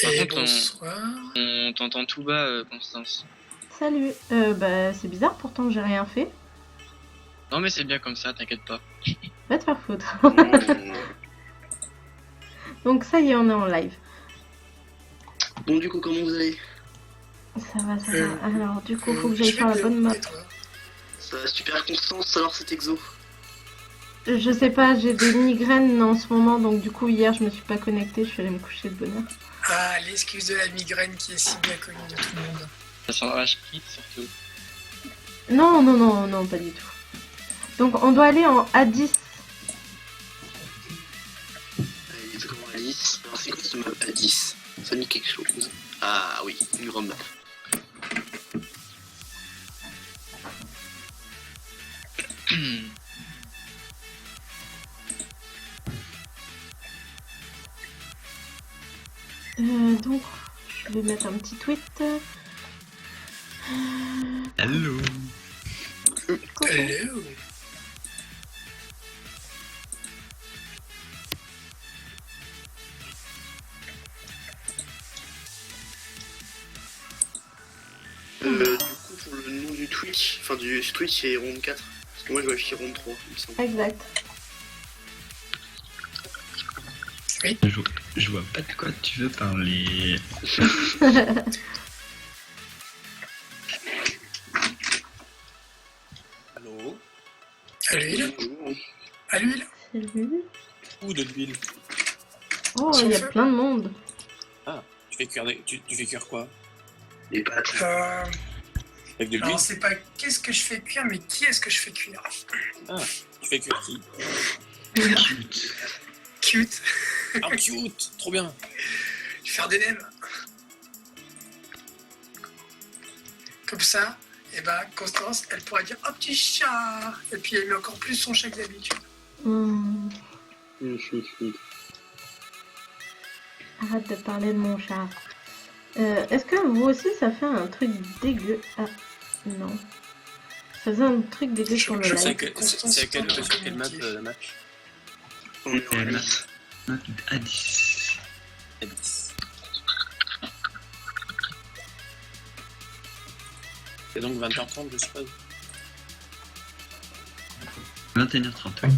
Et contre, bonsoir. on t'entend tout bas, Constance. Salut. Bah c'est bizarre, pourtant j'ai rien fait. Non mais c'est bien comme ça, t'inquiète pas. Va te faire foutre. Donc ça y est, on est en live. Bon, du coup, comment vous allez? Ça va, ça va. Alors du coup, faut que j'aille faire la bonne map. Ça va super, Constance, alors cet exo? Je sais pas, j'ai des migraines en ce moment, donc du coup hier je me suis pas connectée, je suis allée me coucher de bonne heure. Ah, l'excuse de la migraine qui est si bien connue de tout le monde. Ça sent la shit surtout. Non, pas du tout. Donc on doit aller en A10. Comment A10? Alors c'est quoi ce map A10? Ça me dit quelque chose. Ah oui, une grande map. Donc je vais mettre un petit tweet. Hello. Coucou. Hello. Du coup, pour le nom du Twitch, enfin du Twitch, c'est Ronde 4. Parce que moi je vois afficher Ronde 3, il me semble. Exact. Je vois pas de quoi tu veux parler. Allô? À l'huile. À l'huile. Salut. Ou de l'huile? Oh, il y a plein de monde. Tu fais cuire, tu fais cuire quoi? Des pâtes. Avec de l'huile? Alors, c'est pas qu'est-ce que je fais cuire, mais qui est-ce que je fais cuire? Ah, tu fais cuire qui? Cute. Ah, cute! Trop bien! Je vais faire des nems. Comme ça, et ben Constance, elle pourra dire oh petit chat. Et puis elle met encore plus son chat que d'habitude. Arrête de parler de mon chat. Est-ce que vous aussi ça fait un truc dégueu? Ah, non. Ça faisait un truc dégueu sur le C'est live. à quelle map la match? On est en Elle A10. à 10. À 10. C'est donc 20h30, je suppose. 21h30, oui.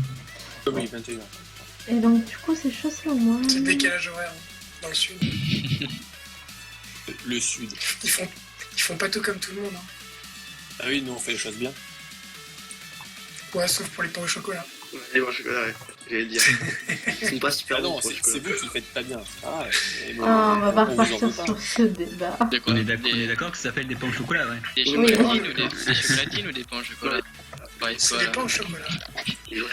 Oui, 21h. Et donc du coup c'est chaud sur moi. C'est le décalage horaire hein, dans le sud. Le sud. Ils font pas tout comme tout le monde. Hein. Ah oui, nous on fait les choses bien. Ouais, sauf pour les pains au chocolat. Ouais, les pains au chocolat, ouais. J'allais le dire. Ils sont pas super Ah non, bons pour le c'est chocolat. vous qui faites pas bien. Ah, Ah, on va pas vous en repartir veut pas. sur ce débat. On est d'accord que ça s'appelle des pains au chocolat, ouais. Des Oui. chocolatines ou des chocolatines ou des pains au chocolat? Ouais, C'est voilà. des pains au chocolat. Et ouais.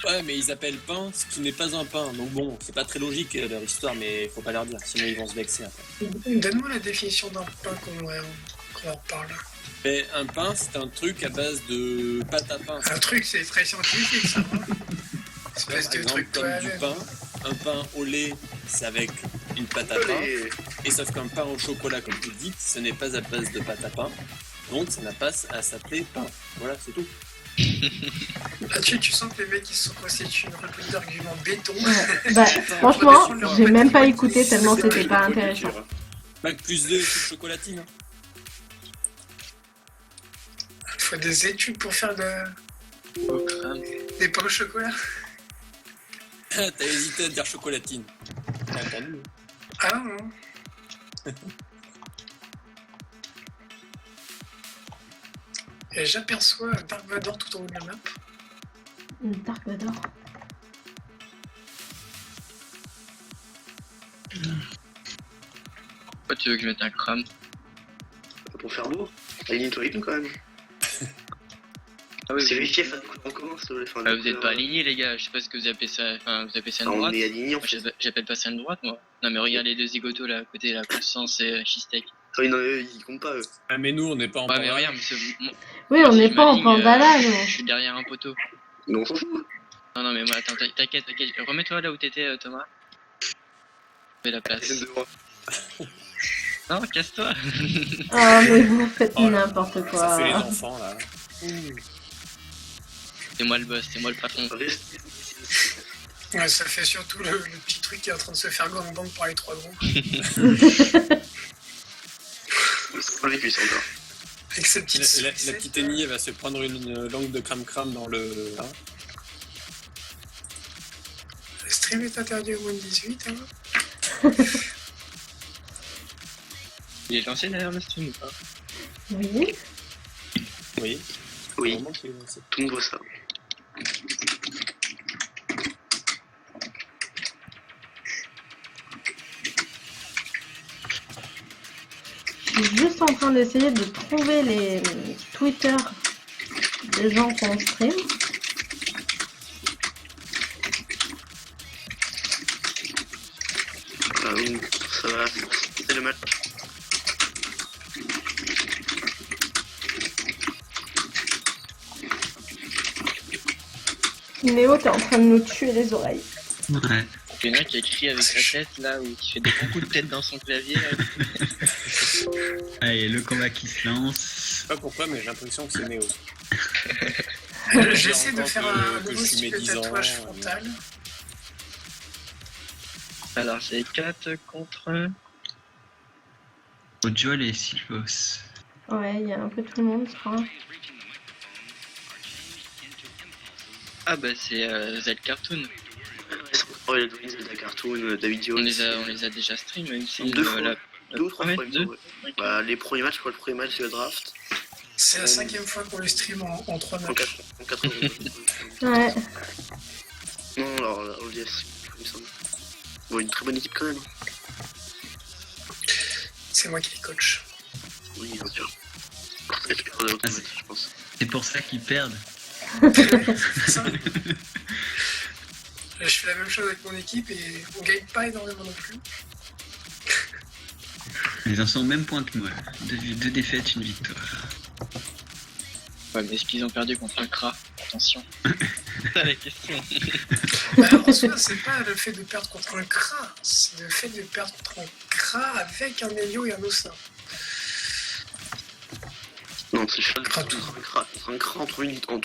Ouais, mais ils appellent pain ce qui n'est pas un pain. Donc bon, c'est pas très logique leur histoire, mais faut pas leur dire, sinon ils vont se vexer après. Donne-moi la définition d'un pain qu'on en parle. Mais un pain, c'est un truc à base de pâte à pain. Un truc, c'est très scientifique, ça. Hein. Espèce Par de exemple, truc comme toi du pain. Un pain au lait, c'est avec une pâte à pain. Et sauf qu'un pain au chocolat, comme tu le dis, ce n'est pas à base de pâte à pain. Donc ça n'a pas à s'appeler pain. Voilà, c'est tout. Là-dessus, tu sens que les mecs ils se sont constitués une réplique d'arguments béton. Ouais. Bah franchement, j'ai même pas écouté tellement c'était pas intéressant. Bac plus 2 chocolatine. Il faut des études pour faire des pains au chocolat. T'as hésité à dire chocolatine. T'as entendu? Ah non. Et j'aperçois Dark Vador tout en haut de la map. Dark Vador. Pourquoi tu veux que je mette un crâne? Pour faire beau. Aligne-toi et tout quand même. Ah oui, C'est vérifié, faire des couleurs en commun, s'il te plaît. vous êtes pas alignés les gars, je sais pas ce que vous appelez ça, enfin vous appelez ça une On droite. est aligné en Moi, fait. j'appelle pas ça une droite moi. Non mais regarde les deux zigotos là à côté, là, Constance et Chistek. Ah oui, non, eux, ils comptent pas, eux. Ah mais nous on n'est pas en Ouais mais panda. regarde, moi, Oui, on si n'est je pas en m'aligne, pandala, je non. suis derrière un poteau. Mais on s'en fout. Non mais moi attends, t'inquiète, remets-toi là où t'étais Thomas. Fais la place. J'aime de moi. Non, casse-toi. Ah, mais vous faites Oh là, n'importe Ça fait les quoi. enfants là. C'est moi le boss, c'est moi le patron. Reste. Ouais, ça fait surtout le petit truc qui est en train de se faire gangbang par les 3 groupes. C'est pas vécu ça encore. Avec ses petites La petite Annie, elle va se prendre une langue de crame-crame dans le... Hein. Le stream est interdit au moins de 18, hein. Il est lancé d'ailleurs le stream ou pas? Oui. Oui. Oui, Vraiment qu'il est lancé. tout le monde voit ça. Je suis juste en train d'essayer de trouver les Twitter des gens qu'on stream. Ça va, c'est le match. Néo, t'es en train de nous tuer les oreilles. Ouais. Il y en a qui écrit avec sa tête là, ou qui fait des gros coups de tête dans son clavier. Là. Allez, le combat qui se lance. Je sais pas pourquoi, mais j'ai l'impression que c'est Néo. J'essaie de faire un que nouveau je suis style de médisant, tatouage frontal. Alors c'est 4 contre... Ojol et Sylvos. Ouais, il y a un peu tout le monde, je crois. Ah bah c'est Z Cartoon. Oh, il y a Louise, Zelda Cartoon, David Jones. On les a déjà stream ici. Deux fois. la 2 ou 3 ouais, fois, il me deux. semble, ouais. Bah, les premiers matchs, quoi, le premier match, c'est le draft. C'est la 5e fois qu'on les stream en 3 matchs. En 4 ans. Ouais. Non, alors, là, ODS, il me semble. Bon, une très bonne équipe quand même. C'est moi qui les coach. Oui, bien sûr. C'est le pire de l'autre match, je pense. C'est pour ça qu'ils perdent. Ça. Je fais la même chose avec mon équipe et on gagne pas énormément non plus. Ils en sont au même point que moi. 2 défaites, une victoire. Ouais mais est-ce qu'ils ont perdu contre un Kra? Attention. C'est ça la question. Bah, en soi, c'est pas le fait de perdre contre un Kra, c'est le fait de perdre contre un Kra avec un Elio et un Ossa. Non, c'est chaud. Kratou. Un cran entre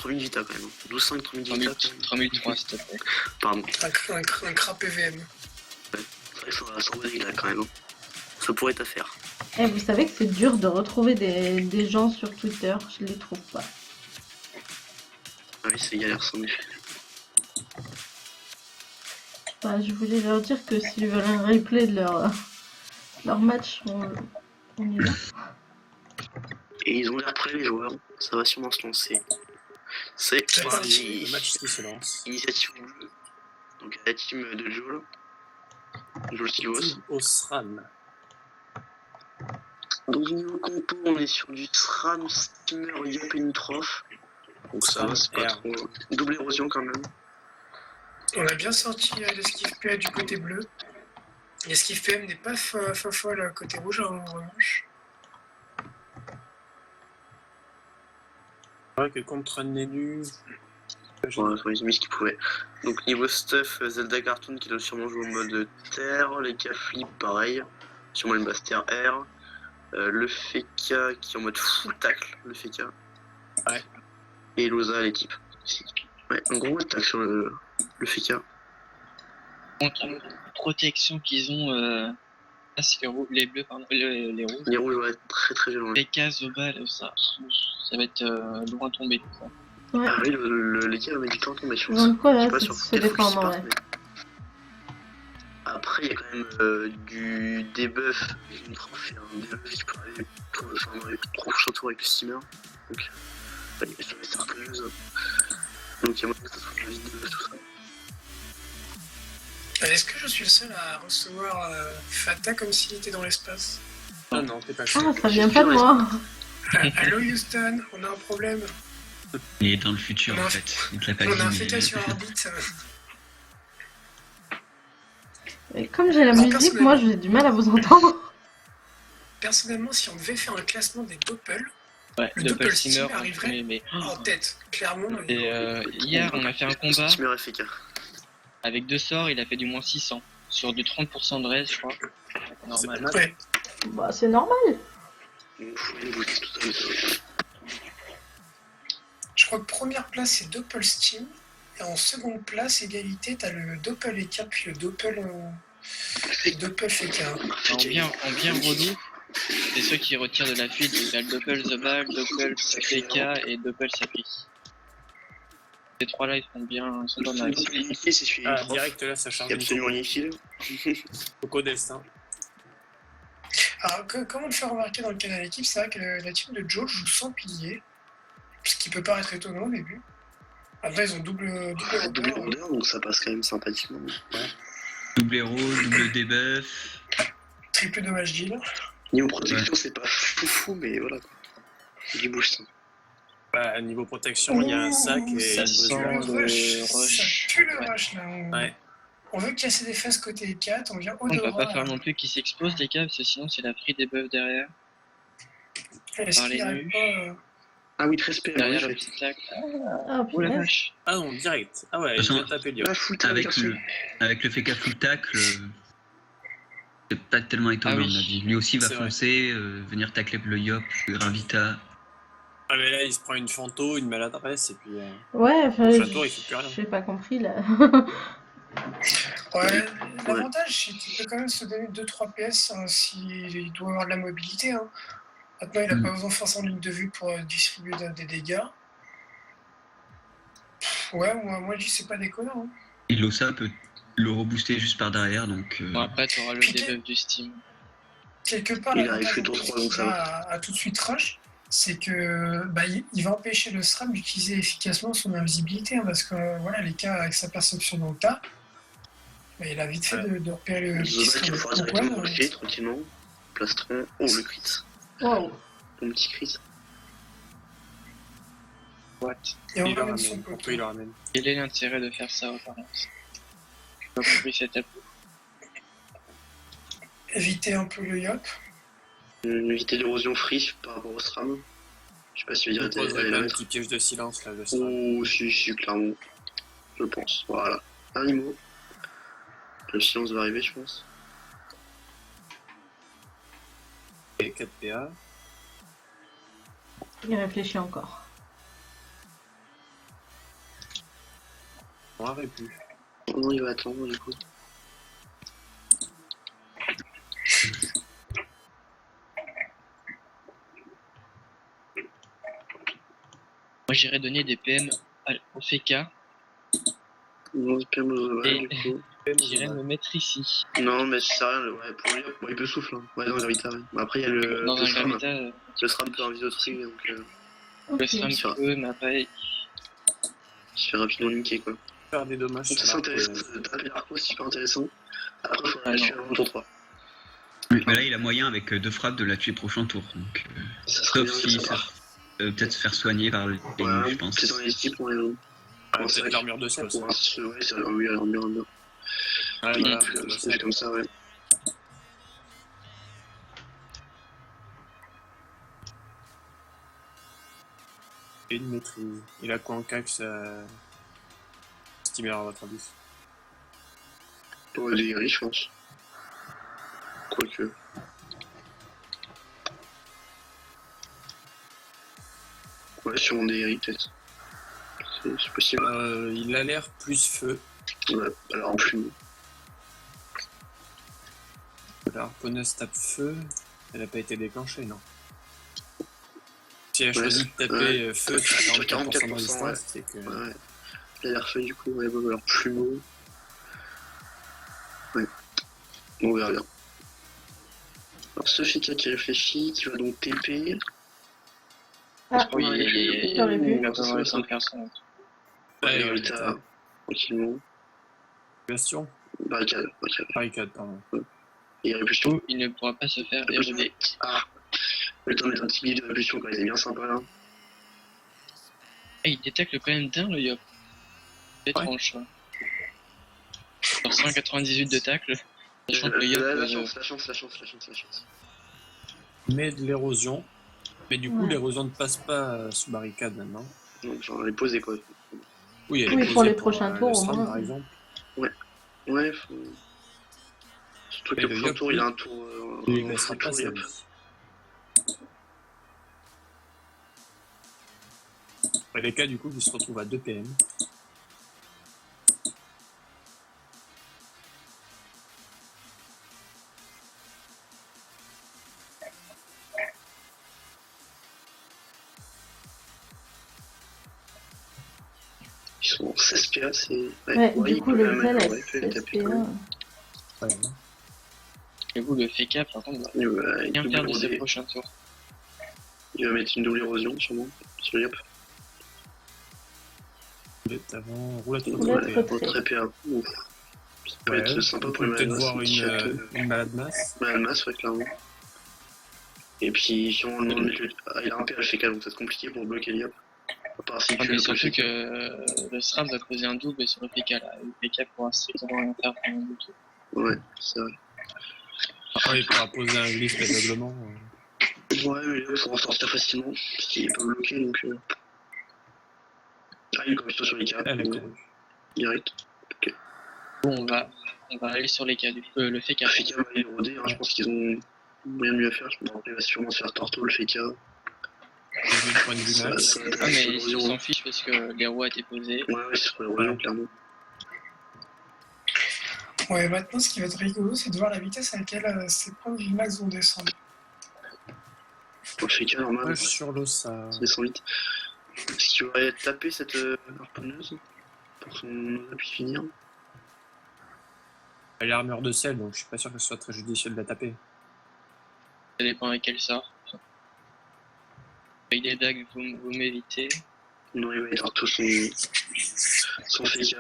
une Vita quand même. 12-5 entre une Vita. 3003 s'il te plaît. Pardon. Un Kra PVM. C'est vrai que ça va là quand même. Ça pourrait être à faire. Eh, vous savez que c'est dur de retrouver des gens sur Twitter, je les trouve pas. Ah oui, c'est galère sans effet. Bah, je voulais leur dire que s'ils veulent un replay de leur match, on y va. Et ils ont l'air prêts les joueurs. Ça va sûrement se lancer. C'est C'est parti. Le match qui se lance. Initiative bleue. Donc la team de Joel. Joel Silvos. Au SRAM. Donc niveau compo, on est sur du SRAM, Steamer, Yop et Nitrof. Donc ça va, c'est pas R. trop. Double érosion quand même. On a bien sorti l'esquive PA du côté bleu. L'esquive PM n'est pas folle côté rouge en revanche. C'est vrai que contre un élu... Ouais, ils ont mis ce qu'ils pouvaient. Donc niveau stuff, Zelda Cartoon qui doit sûrement jouer en mode terre, les K-Flip pareil, sûrement une Baster R, le Feka qui est en mode full tackle, le Feka. Ouais. Et Loza l'équipe. Ouais, un gros attaque sur le Feka. Contre la protection qu'ils ont... Ah, c'est les bleus, pardon. Les rouges. Les rouges vont être très très violents. PK, Zobal, ça va être loin tombé. Quoi. Ouais. Ah oui, l'équipe va mettre du temps à tomber, je pense. Donc voilà, Je sais pas c'est sur se quel focus défendre, ils ouais. partent, mais- Après, il y a quand même du debuff. J'ai une trophée, un debuff qui peut aller dans les 3 prochains tours avec le steamer. Donc, il y a certaines choses. Donc, il y a moyen que ça soit de la vidéo, tout ça. Est-ce que je suis le seul à recevoir Fata comme s'il était dans l'espace? Ah non, t'es pas Ah, sûr. ça vient pas de moi. Allô Houston, on a un problème. Il est dans le futur en fait. Il te l'a pas On a un dit, fécal mais- sur orbite. Et comme j'ai la Non, musique, personnellement. moi j'ai du mal à vous entendre. Personnellement, si on devait faire un classement des doppels, Ouais, Le Doppel Doppel Steamer Steamer en arriverait. premier, mais... en tête, clairement. Et hier, on a fait un combat Steamer FK. avec 2 sorts, il a fait du moins 600. Sur du 30% de raise, je crois. Normal. Ouais. Bah, c'est normal. Il faut une boutique tout ça. Je crois que première place c'est Doppel Steam. Et en seconde place, égalité, t'as le Doppel et Cap, puis le Doppel Feka. En bien relou, c'est ceux qui retirent de la fuite. Donc, il y a le Doppel The Ball, Doppel PK et Doppel Sapri. Ces trois-là, ils sont bien. Ils sont pas mal. Ici, c'est celui Ah, direct là, ça charge C'est absolument inutile. au Codest. Hein. Alors, comme on le fait remarquer dans le canal équipe, c'est vrai que la team de Joe joue sans pilier, ce qui peut paraître étonnant au début. Après, ils ont double Double rondeur, rondeur, donc ça passe quand même sympathiquement. Double héros, double debuff. triple dommage deal. Niveau protection, c'est pas fou, mais voilà. Du boost. Bah, niveau protection, il y a un sac et Ça une sent buzz. Le rush, rush. ça pue le Ouais. rush là. Ouais. On veut casser des fesses côté 4, on vient On ne peut Odora. pas faire non plus qu'ils s'exposent les cas, parce que sinon c'est la free des buffs derrière. Est-ce par les qu'il n'arrive nus. pas Ah oui, 13 PM, Derrière en le effet. petit tac. Ah, Oh la punaise. vache. Ah non, direct. Ah ouais, il vient taper le Ah, full time, Avec garçon. le FK full tackle, c'est pas tellement étonnant, Ah oui. on a dit. Lui aussi va C'est vrai. foncer, venir tacler le Yop, Gravita. Ah mais là, il se prend une fanto, une maladresse, et puis... Ouais, enfin, Prochain tour, il fait plus rien. j'ai pas compris là. Ouais, l'avantage c'est qu'il peut quand même se donner 2-3 PS hein, s'il doit avoir de la mobilité. Hein. Maintenant, il n'a pas besoin forcément de ligne de vue pour distribuer des dégâts. Ouais, moi je dis c'est pas déconnant. Hein. Ilosa peut le rebooster juste par derrière, donc Bon, après, tu auras le Piqué. debuff du Steam. Quelque part, Il arrive l'avantage fait tour en plus 3, donc qu'il ça a à tout de suite rush, c'est que il va empêcher le SRAM d'utiliser efficacement son invisibilité, hein, parce que voilà, les cas avec sa perception dans le tas, il a vite fait de repérer le petit Zoba qui va SRAM. pouvoir Donc, directement ouais, boucler tranquillement. Plastron. Oh, le crit. Wow. Mon petit crit. What? et on il le ramène son ramène. poteau. Pourquoi il le ramène? Quel est l'intérêt de faire ça, apparemment? J'ai pas compris cette app. Éviter un peu le yop. Éviter l'érosion free par rapport au SRAM. Je sais pas si tu veux Il dire poserait la pas un mettre. petit piège de silence, là, le SRAM. Oh, si, clairement. Je pense. Voilà. Un IMO. Le silence va arriver, je pense. Et 4 PA. Il réfléchit encore. On aurait pu. Oh non, il va attendre, du coup. Moi, j'irais donner des PM au FK. Non, c'est PM au Zoba, Et- du coup. J'irais me mettre ici. Non, mais ça sert à rien. Ouais, pour lui, bon, il peut souffler. Hein. Ouais, dans Gravita. Ouais. Mais après, il y a le, Dans le un SRAM. Gravita, Le SRAM peut invisotrix, donc le Ok. SRAM Ça. peut, mais après, il se fait rapidement niquer, quoi. Faire des dommages. Donc, ça, c'est sur intéressant. l'arc, Taper l'arco, c'est super intéressant. Après, il faut Ah, la non. tuer avant le tour 3. mais là il a moyen avec 2 frappes de la tuer prochain tour. Donc, Ça serait sauf bien si de ça savoir. peut-être se faire soigner par les Ouais, nus, je pense. c'est dans les équipes, on est long. Ouais, c'est l'armure de sel aussi. Ouais, c'est oui, alors bien. Ouais, Oui, voilà, c'est comme ça, ouais. Et une maîtrise. Il a quoi en cax Steamer, à votre avis? Pour des grilles, je pense. Quoique. Ouais, sûrement des grilles, peut-être. C'est possible. Il a l'air plus feu. Ouais, alors en plus. La harponneuse tape feu. Elle n'a pas été déclenchée, non? Si elle a Ouais, choisi de taper ouais. feu sur 44% de 44%, résistance, ouais. c'est que... Ouais. Il a l'air fun, du coup. Ouais, bon, alors plumeau. Ouais. On verra bien. Alors, Sophika qui réfléchit, qui va donc TP. Ah, oui, il aurait pu. il va pas avoir le temps de faire ça. Ouais, Ouais, Gravita, tranquillement. Bastion. Barricade. Barricade, pardon. Et répulsion. Ou il ne pourra pas se faire éroder. Ah, le temps de mettre un petit billet de répulsion quand il est bien sympa là. Et il détecte quand même bien le Yop. C'est étrange, ça. Sur 198 de tacle, sachant que le Yop... La chance. Mais de l'érosion. Mais du coup, Ouais. l'érosion ne passe pas sous barricade maintenant. Donc j'en ai posé quoi. Oui, elle est Oui, posée pour les prochains le tours, au SRAM, moins. par exemple. Ouais, faut... Surtout que Et le le prochain Yop, tour, oui. il a un tour... Il un ne passera full pas tour, sa Yop. vie. Et les cas, du coup, qui se retrouvent à 2 PM. sont en 16 PA, c'est... Ouais, ouais, du il coup, peut le même Zel aller, a ouais, il peut les taper 16 quand même. PA. Ouais. Et vous, le FK, par contre, va Il va, bien double faire de ce rodé. prochain tour. Il va mettre une double érosion, sûrement, sur Yop. Roulette avant, roulette Roulette retraite. retrait. Très PA. Ouf. Ça peut Ouais, être sympa on pour peut les peut-être malades voir masses, petit château. une malade masse. Malade masse, ouais, clairement. Et puis, si on demande de mettre le... Ah, il a un PA le FK, donc ça va être compliqué pour bloquer Yop. À part si Ah, tu mais le surtout FK. que le SRAM va poser un double sur le PK là. Le PK pourra strictement rien faire pendant le tour. Ouais, c'est vrai. Après, il pourra poser un glyphe d'aveuglement. Ouais, mais Yop pourra en sortir facilement, parce qu'il est pas bloqué, donc... Ah, il est corruption sur les cartes, Elle est ouais, corruption. direct. Bon, on va aller sur les cas du le FK. Le FK va les roder, hein, je pense qu'ils ont rien de mieux à faire. Je pense qu'il va sûrement se faire torto le FK. Point de vue max. Ah, mais ils s'en fichent parce que les rois étaient posés. Ouais, c'est sur l'érosion, clairement. Ouais, maintenant, ce qui va être rigolo, c'est de voir la vitesse à laquelle ces points de vie max vont descendre. Pour le FK, normal, Ouais, sur l'eau, ça. ça descend vite. Est-ce qu'il aurait tapé cette harponneuse pour son appui finir? Elle est armure de sel, donc je suis pas sûr que ce soit très judicieux de la taper. Ça dépend avec quel sort. Avec des dagues, vous m'évitez. Non, il va être tout son FK,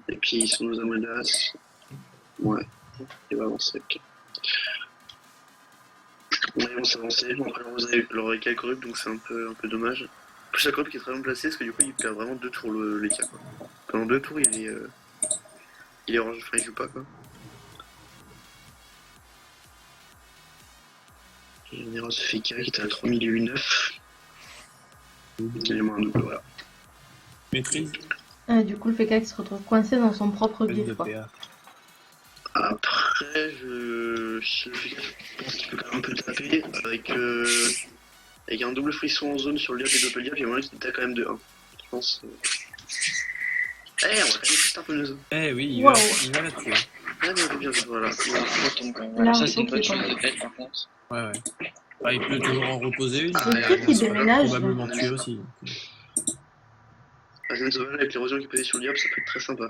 et puis son Osamodas. Ouais, il va avancer, ok. Ouais, ils vont s'avancer. Bon, après, leur EK est corrupt, donc c'est un peu dommage. En plus, la corrupt qui est très bien placée, parce que du coup, il perd vraiment 2 tours l'EK. Pendant 2 tours, il est orange, enfin, il joue pas, quoi. Général FK qui était à 3009. Il est moins double, voilà. Maîtrise, Du coup, le PK qui se retrouve coincé dans son propre de glyphe, quoi. PA. Après, je pense qu'il peut quand même un peu taper avec un double frisson en zone sur le diable et doppel diable, il y a moyen qu'il tape quand même de 1. Je pense. Eh, on va quand même juste un peu de zone. Eh oui, il Wow. va la tuer. Ah, bien, voilà. Retombe quand même. Voilà, ça, c'est une bonne chose de fait, par contre. Ouais. Ah, il peut toujours en reposer une. C'est Ah, qui qui ça va déménage là Probablement tuer aussi. La zone zone avec l'érosion qui est posée sur le diable, ça peut être très sympa.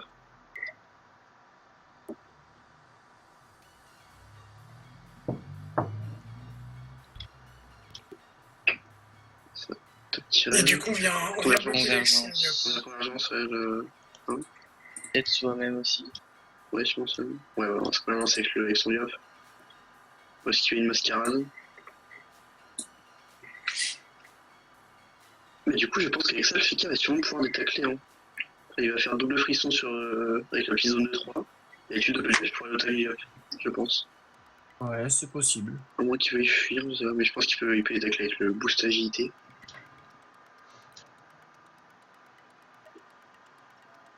Ça te tire. Et du coup, on vient bloquer avec ses Yop. La convergence, ouais, Peut-être soi-même aussi. ouais, je pense. Ouais, on va se converger avec son diable. On va esquiver une mascarade. Mais du coup, je pense qu'avec ça, le FK va sûrement pouvoir les tacler. Hein. Il va faire double frisson avec la petite zone de 3. Et avec une double flèche pour aller au tailler, je pense. Ouais, c'est possible. À moins qu'il veuille fuir, mais je pense qu'il peut les tacler avec le boost agilité.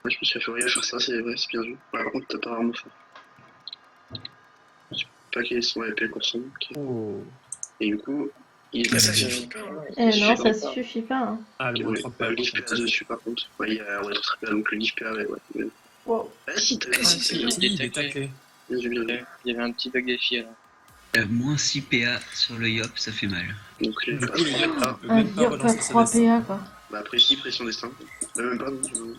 Ouais, je me suis fait rien à faire ça, c'est vrai, c'est bien vu. Ouais, par contre, t'as pas vraiment fort. Je sais pas quels sont les coursons. Okay. Oh. Et du coup, il est Mais ça passé. suffit pas. Hein. Non, ça suffit pas. Hein. Ah, le Ouais, 3 le PA. GIF PA dessus par contre. Ouais, il y a très PA, donc le GIF PA, ouais. Wow. Ah si, t'as Ah, si, si, si, Il est taclé. J'ai bien vu. Il y avait un petit bug défi alors. Moins 6 PA sur le Yop, ça fait mal. Donc, Du coup, le Yop peut Un même pas Yop à relancer ses 3 destins. PA, quoi. bah après, si, pression destin. Même pas, non.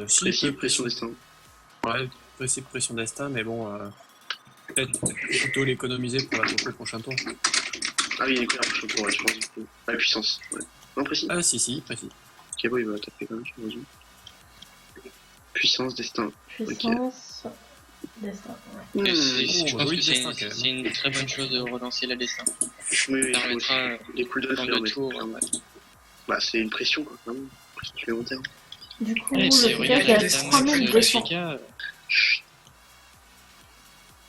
Si, Précis, il peut pression destin. Ouais, pression destin, mais bon, peut-être plutôt l'économiser pour la tour au prochain tour. Ah oui, il est clair, je crois, je pense. Du coup. Ah, la puissance, ouais. Non, précis. Ah, si, précis. Ok, bon, il va taper quand même, je pense. Puissance, destin. Puissance. Destin, ouais. Et Oh, je pense oui, que c'est destin, quand même. c'est une très bonne chose de relancer la destin. Oui, Ça permettra des cooldowns dans faire, 2 mais tours. clairement. Bah, c'est une pression, quoi, vraiment. Pression supplémentaire. Du coup, Et le c'est PK regarde qui est à la dame, 3200. le FK,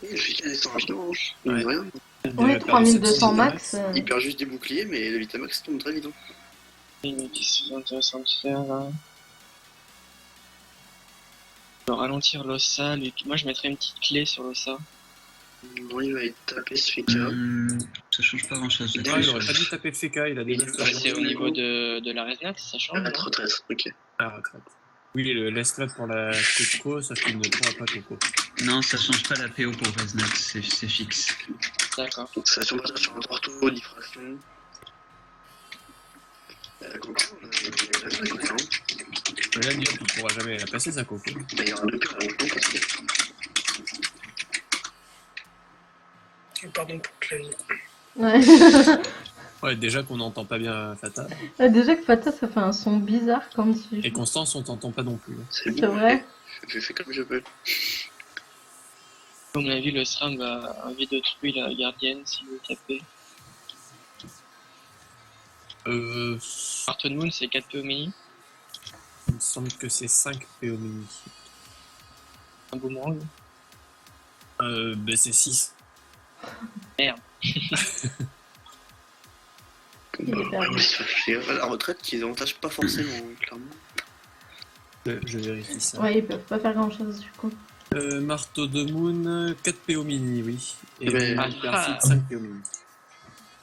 Et le FK descend rapidement, hein. Ouais. Il dit rien. Ouais, 3200 max. Il perd juste des boucliers, mais le Vitamax tombe très vite. Hein. Qu'est-ce qui est intéressant de faire là? De ralentir l'ossa, moi je mettrais une petite clé sur l'ossa. Non, il va être tapé ce FK. Ça change pas grand chose. Ouais, il aurait pas dû taper le FK, il a des Ah, c'est au niveau de la resnat, ça change. Ah, la non retraite, ok. à la retraite. Oui, le laisse-traite pour la Coco, sauf qu'il ne pourra pas Coco. Non, ça change pas la PO pour Resnat, c'est fixe. D'accord. Donc ça sur un porto, diffraction. Coco, Là, Diop, il pourra jamais la passer, sa coco. Bah, il y aura 2 peurs avant parce que. Pardon pour le clavier. Ouais. Ouais, déjà qu'on n'entend pas bien Fata. Déjà que Fata, ça fait un son bizarre comme si... Et Constance, on t'entend pas non plus. C'est C'est vrai. Je fais comme je peux. À mon avis, le SRAM va détruire la gardienne s'il veut taper. Heart Moon, c'est 4 PO mini. Il me semble que c'est 5 PO mini. Un boomerang. Bah, c'est 6. Merde. Il est perdu. À la retraite, qui les avantage pas forcément, clairement. Je vérifie ça. Ouais, ils peuvent pas faire grand chose du coup. Marteau de Moon, 4 PO mini, oui. Et Mais- Hyperfit, 5 PO mini.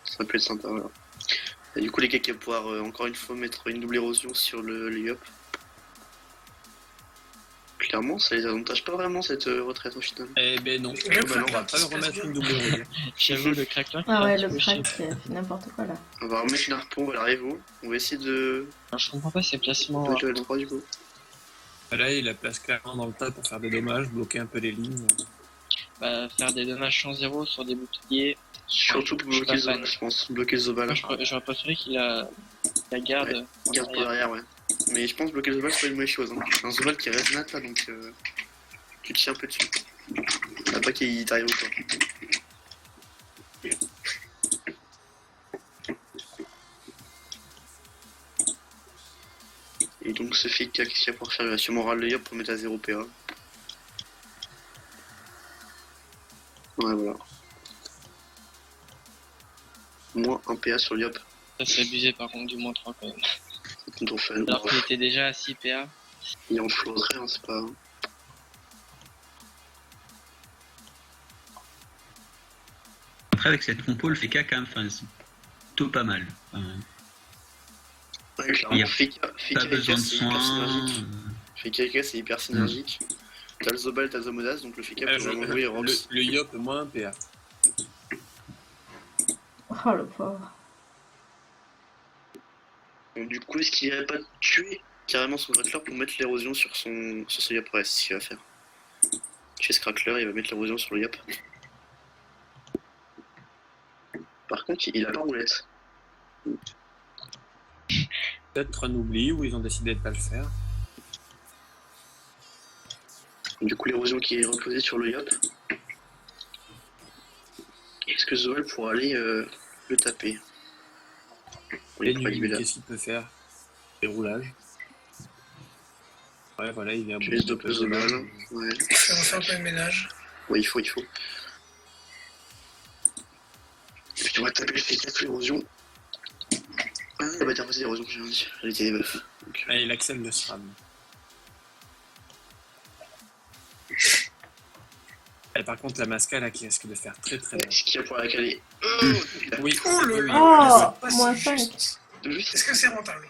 Ça peut être sympa, voilà. Et du coup, les gars qui vont pouvoir encore une fois mettre une double érosion sur le Yop. Clairement, ça les avantage pas vraiment cette retraite au final. Eh ben non, Le on va crack pas qui se remettre passe une bien. double érosion. J'avoue, le craquelin. Ah ouais, le crack, c'est n'importe quoi là. On va remettre une harpon, voilà, et vous. On va essayer de. Je comprends pas ces placements. de level 3 du coup. Là, il a place clairement dans le tas pour faire des dommages, bloquer un peu les lignes. Bah, faire des dommages 100-0 sur des boucliers. Surtout pour Je suis bloquer pas Zobal, fan. je pense. Bloquer Zobal. Moi, j'aurais préféré qu'il a la garde. Ouais, Garde pour derrière, ouais. Mais je pense que bloquer le Zobal, c'est pas une mauvaise chose. Hein. Un Zobal qui reste nat là, donc tu te chies un peu dessus. T'as pas qu'il t'arrive au corps. Et donc ce fait qu'est-ce qu'il y a pour faire? Il va sûrement râler le Yop pour mettre à 0 PA. Ouais, voilà. Moins 1 PA sur le Yop. Ça, c'est abusé par contre, du moins 3 quand même. C'est ton fait. Alors qu'il était déjà à 6 PA. Il est en flottrait, hein, c'est pas. Après, avec cette compo, le FK, quand même, enfin, c'est plutôt pas mal. Enfin, Ouais, Il y clairement, a Feka pas besoin de c'est hyper soins. synergique. Feka c'est hyper synergique. T'as le Zobal, t'as Zomodas, donc le Feka peut vraiment jouer Rox. Le Yop, moins 1 PA. Oh le pauvre. Donc, du coup, est-ce qu'il irait pas tuer carrément son Crackler pour mettre l'érosion sur son Yop? Ouais, c'est ce qu'il va faire. Tuer ce Crackler, il va mettre l'érosion sur le Yop. Par contre, il a pas roulette. Peut-être un oubli ou ils ont décidé de pas le faire. Du coup, l'érosion qui est reposée sur le Yop. Est-ce que Zoal pourra aller le taper? On Et est pas lui, là. qu'est-ce qu'il peut faire? Déroulage. Ouais, voilà, il vient Tu laisses doper Zoal. Ouais. Ça va faire un peu le ménage. Ouais, il faut. Et puis tu vas taper le Feka l'érosion. Ah, il va interposer l'érosion, j'ai dit. Elle était des meufs. Donc, Ah, il accède le SRAM. Et par contre, la Masca là qui risque de faire très très mal. est-ce qu'il va pouvoir la caler? Oui, Oh le oui, Oh, pas moins si 5. juste. Juste Est-ce que c'est rentable?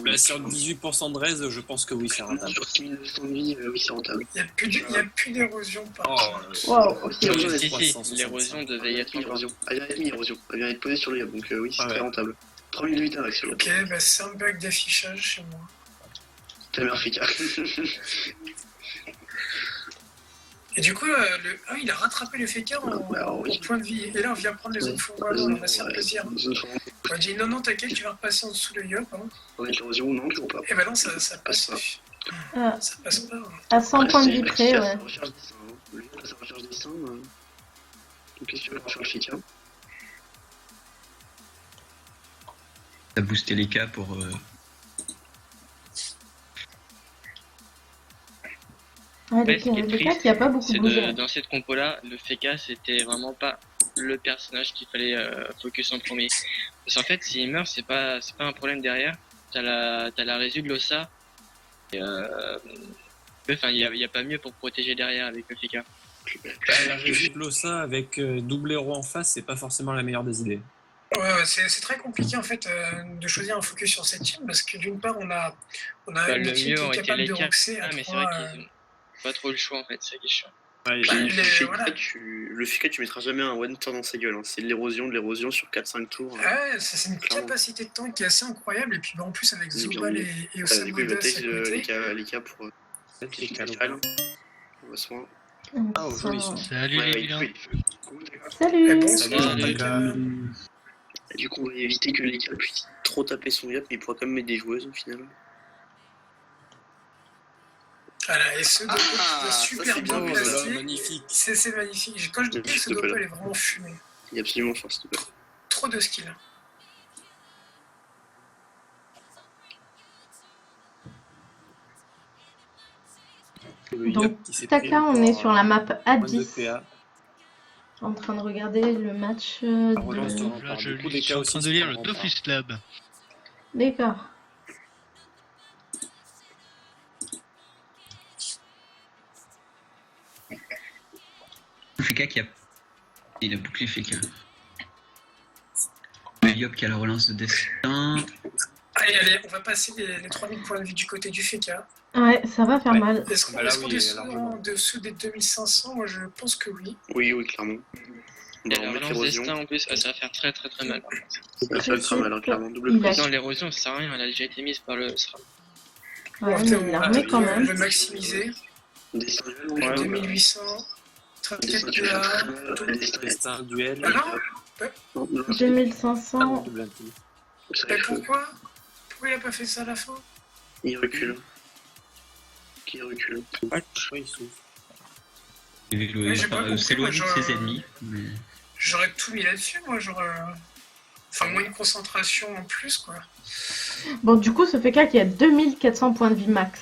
Bah, sur 18% de raise, je pense que oui, c'est rentable. sur 6900 de vie, oui, c'est rentable. Il n'y a plus d'érosion par Oh, contre. Wow, ok. L'érosion, Si, elle si, est 365. l'érosion devait y être encore. Elle vient d'être mise, l'érosion. Elle vient d'être posée sur le Yop, donc oui, c'est Ah ouais. très rentable. 3000 de vita avec sur le Yop. Ok, bah c'est un bug d'affichage chez moi. T'as meilleur Feka. Et du coup, il a rattrapé le Feka Bah, oui. en point de vie. Et là, on vient prendre les autres fois. On va se faire plaisir. Zone for- On a dit non, t'inquiète, tu vas repasser en dessous le Yop. Hein. Avec l'érosion, non, toujours pas. Et bah non, ça passe. Ah, Ça passe pas. Hein. à 100 points de C'est vie une près, ça ouais. recharge des seins, hein. Le Yop, ça recharge des seins. Donc qu'est-ce que tu veux faire le Feka? Ça a boosté les cas pour. Ouais, Ouais, ce qui est le triste, 4, il n'y a pas beaucoup C'est bougé. dans cette compo-là, le Feka, c'était vraiment pas le personnage qu'il fallait focus en premier. Parce qu'en fait, s'il meurt, c'est pas un problème derrière. T'as la résu de l'Ossa. Enfin, il y a pas mieux pour protéger derrière avec le Feka. la régie de l'Ossa avec double héros en face, c'est pas forcément la meilleure des idées. Ouais, c'est très compliqué en fait de choisir un focus sur cette team parce que d'une part, on a Bah, une le team mieux qui est aurait été capable les de cas. roxer à Ah, mais c'est 3. vrai qu'ils ont pas trop le choix en fait, c'est ça qui est chiant. Ouais, Bah, j'ai- Le FK, tu mettras jamais un one turn dans sa gueule. Hein. C'est de l'érosion sur 4-5 tours. Ouais, c'est une Clairement. capacité de temps qui est assez incroyable. Et puis en plus, avec Oui, Zobal bien et Du coup, il va Osamodas à tech côté. les cas pour les Cal. calmes. On va se voir. Ah, aujourd'hui, Ça- Salut les vilains. Salut. Bonsoir, Salut. Taka. Du coup, on va éviter que les cas puissent trop taper son yop, mais il pourra quand même mettre des joueuses au final. Voilà, et ce Doppel ça, super c'est bien beau, Voilà, placé. magnifique. C'est magnifique. Quand je dis que ce Doppel. Doppel est vraiment fumé. Il est absolument fort, s'il te plaît. Trop de skill. Le Donc, Yop qui s'est pris Taka, on encore, est sur la map point de A10. PA. En train de regarder le match Ça relance de... sur- Là, Par je beaucoup lis- des je suis cas en train aussi de lire sur le un Dofus Lab. D'accord. Feka qui a. Il a bouclé Feka. Le Yop qui a la relance de destin. Allez, on va passer les 3000 points de vie du côté du FK. Ouais, ça va faire Ouais. mal. Est-ce qu'on Bah là, est-ce qu'on oui, est largement. en dessous des 2500? Moi, je pense que oui. Oui, clairement. On Et va la remettre relance l'érosion. destin en plus, ça va faire très mal. Ça va faire très mal, hein, clairement. Double Il a- prise. Non, l'érosion ça sert à rien, elle a déjà été mise par le SRAM. Ouais, mais il l'a va remis quand même. le maximiser. Destin duel, Ouais, 2800. Destin 34 duel. PA. Destin Destin, duel. Ah non. Non, non, 2500. Double inti. ça Mais va être chaud. pourquoi il a pas fait ça à la fin? Il recule. Qui recule. Ouais, il souffle. Ouais, j'ai pas compris, S'éloigner de moi, ses ennemis. Mais... J'aurais tout mis là-dessus, moi. Enfin, moins une concentration en plus, quoi. Bon, du coup, ce fait qu'il y a 2400 points de vie max.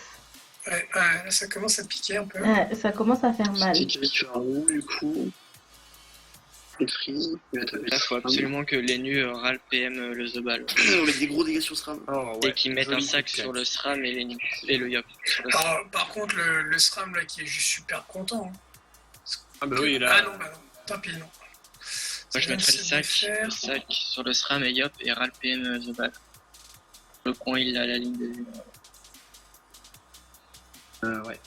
Ouais, là, ça commence à piquer un peu. Ouais, ça commence à faire mal. C'est qui tu as roux, du coup. Maîtrise. Il va taper Là, faut SRAM. absolument que l'ENU râle PM le Zobal. On met des gros dégâts sur SRAM. Oh, Et ouais. qu'ils mettent un Joli sac coup de sur tête. le SRAM et l'ENU. Et le YOP. Sur le SRAM. Alors, par contre, le SRAM, là, qui est juste super content. Hein. Ah bah oui, Ah là. non, tant pis, non. Moi, Ça je vient de mettrais se défaire. le sac sur le SRAM et YOP et râle PM Zobal. Le coin, il a la ligne de vue. Ouais.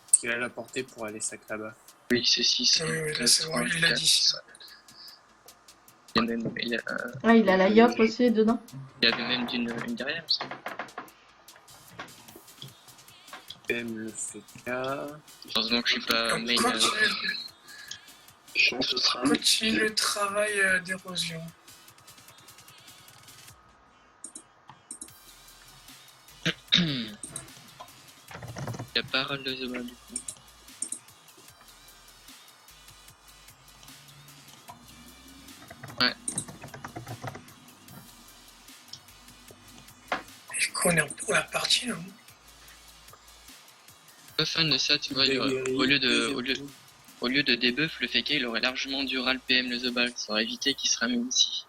Parce qu'il a la portée pour aller sac là-bas. Oui, c'est 6. Oui, là, c'est bon, il l'a dit. Il y a même, il y a, Ah, il a la Yop aussi dedans. il y a même une derrière. Ça. PM le FK. Heureusement que je suis pas Donc, main. Chance au SRAM. continue le travail d'érosion. Il y a pas râle de Zobal du coup. Ouais. Et qu'on est reparti, là. Pas fan de ça, tu vois. Au lieu de debuff, le FK il aurait largement dû râle PM le Zobal. Ça aurait évité qu'il se ramène ici.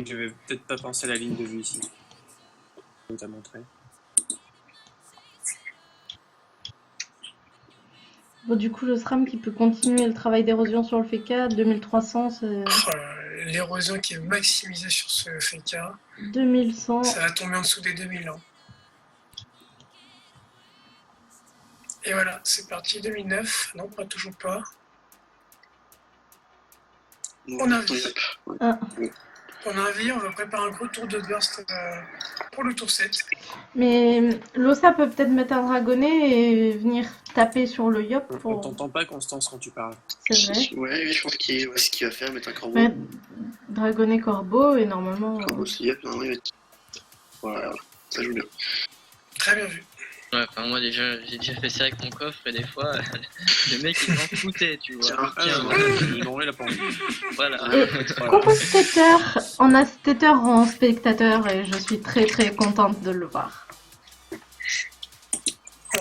Je vais peut-être pas penser à la ligne de vue ici. On t'a montré. Bon, du coup, le SRAM qui peut continuer le travail d'érosion sur le FK, 2300, c'est Oh là, l'érosion qui est maximisée sur ce FK. 2100. Ça va tomber en dessous des 2000 ans. Et voilà, c'est parti, 2009. Non, pas toujours pas. On a vu. Ah. On a envie, on va préparer un gros tour de burst pour le tour 7. Mais Losa peut peut-être mettre un dragonnet et venir taper sur le Yop On pour... t'entend pas, Constance, quand tu parles. C'est vrai. Ouais, je pense qu'il ce qu'il va faire, mettre un corbeau. Ouais, dragonnet corbeau et normalement... Corbeau slip, normalement il va être. Voilà, ça joue bien. Très bien vu. Ouais, enfin moi déjà, j'ai déjà fait ça avec mon coffre et des fois, le mec il m'en foutait, tu vois. Tiens, Non, il a pas envie. Voilà. Et coucou Stater, on a Stater en spectateur et je suis très très contente de le voir.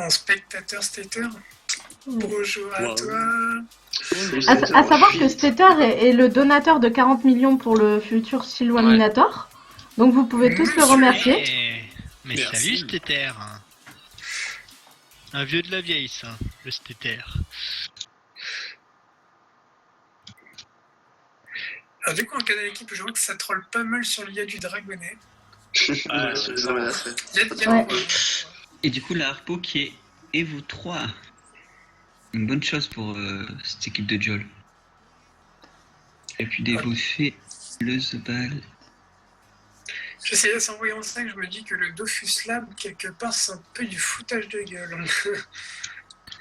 En spectateur stater. Bonjour à Wow. toi. À savoir que Stater est le donateur de 40 millions pour le futur Silwaminator. Donc vous pouvez tous le remercier. Mais Merci. salut Stéter. Un vieux de la vieille ça, le Stéter. Alors du coup, en canal équipe, je vois que ça troll pas mal sur l'IA du dragonnet. Ah, Ouais, sur les armes à la fête. Il y a Ouais. de quoi. Et du coup, la harpo qui est Evo 3. Une bonne chose pour cette équipe de Jol. Et puis des fait le Zobal. J'essaie en voyant ça que je me dis que le Dofus Lab, quelque part, c'est un peu du foutage de gueule.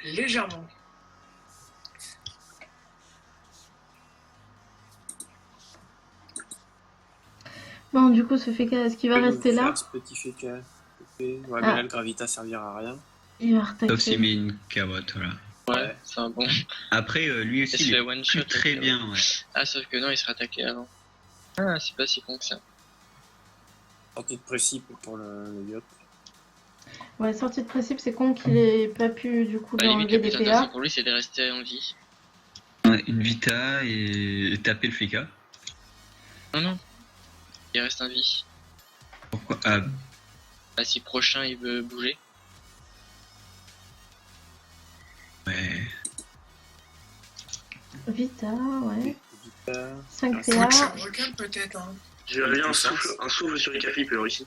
Légèrement. Bon, du coup, ce Feka, est-ce qu'il va rester là? Ce petit Feka. Ouais, mais Ah. là, le Gravita servira à rien. Il va Sauf s'il retaquer. met une carotte, voilà. Ouais, c'est un bon. Après, lui Il aussi, se il fait est one plus shot. très avec, bien, ouais. Ah, sauf que non, il sera attaqué avant. Ah, c'est pas si con que ça. Sortie de principe pour le Yop. Ouais, sortie de principe, c'est con qu'il ait pas pu, du coup, Bah, limite, enlever le des plus intéressant PA. pour lui, c'est de rester en vie. Ouais, une Vita et taper le Feka. Non, non. Il reste en vie. Pourquoi? Ah, Bah, si prochain il veut bouger. ouais. Vita, ouais. Vita. 5 Faut que ça PA. me recale peut-être. Hein. J'aimerais bien un souffle sur les cafés, il peut leur ici.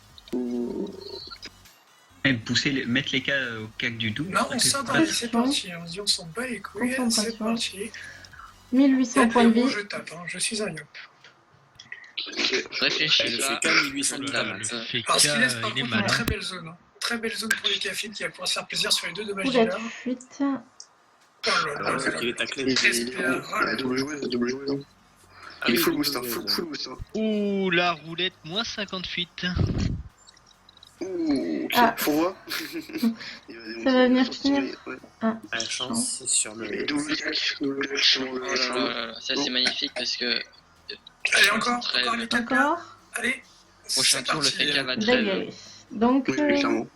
Et mettre les cas au cac du doux. Non, on c'est sort pas- dans les c'est parti. On se dit on s'en bat les couilles. C'est Concentration. parti. 1800 points de vie. Je tape, hein. Je suis un yop. Réfléchis Le là. Feka 1800 Le de Voilà, table. ça. Feka, Alors, ce qui laisse par il est contre une malin. très belle zone. Hein. Très belle zone pour les cafés qui va pouvoir se faire plaisir sur les deux dommages Oula, dealers. de fuite. Oh là Alors, là c'est là qu'il là. est taclé. Double joueuse, double joueuse. Ah Il oui, faut le double boost, hein, joueuse. full boost. Hein. Ouh, la roulette, moins 58. Ouh, ok, Ah. faut voir. Ça va venir finir. Ouais. Ah, À la chance, c'est sur Et le. double cac, double cac, sur Oh là là là, ça c'est magnifique parce que Allez, encore, Trêve. encore les 4 encore. Allez. prochain C'est tour le parti. Feka va trêve. Dégagé. Donc, Oui, clairement.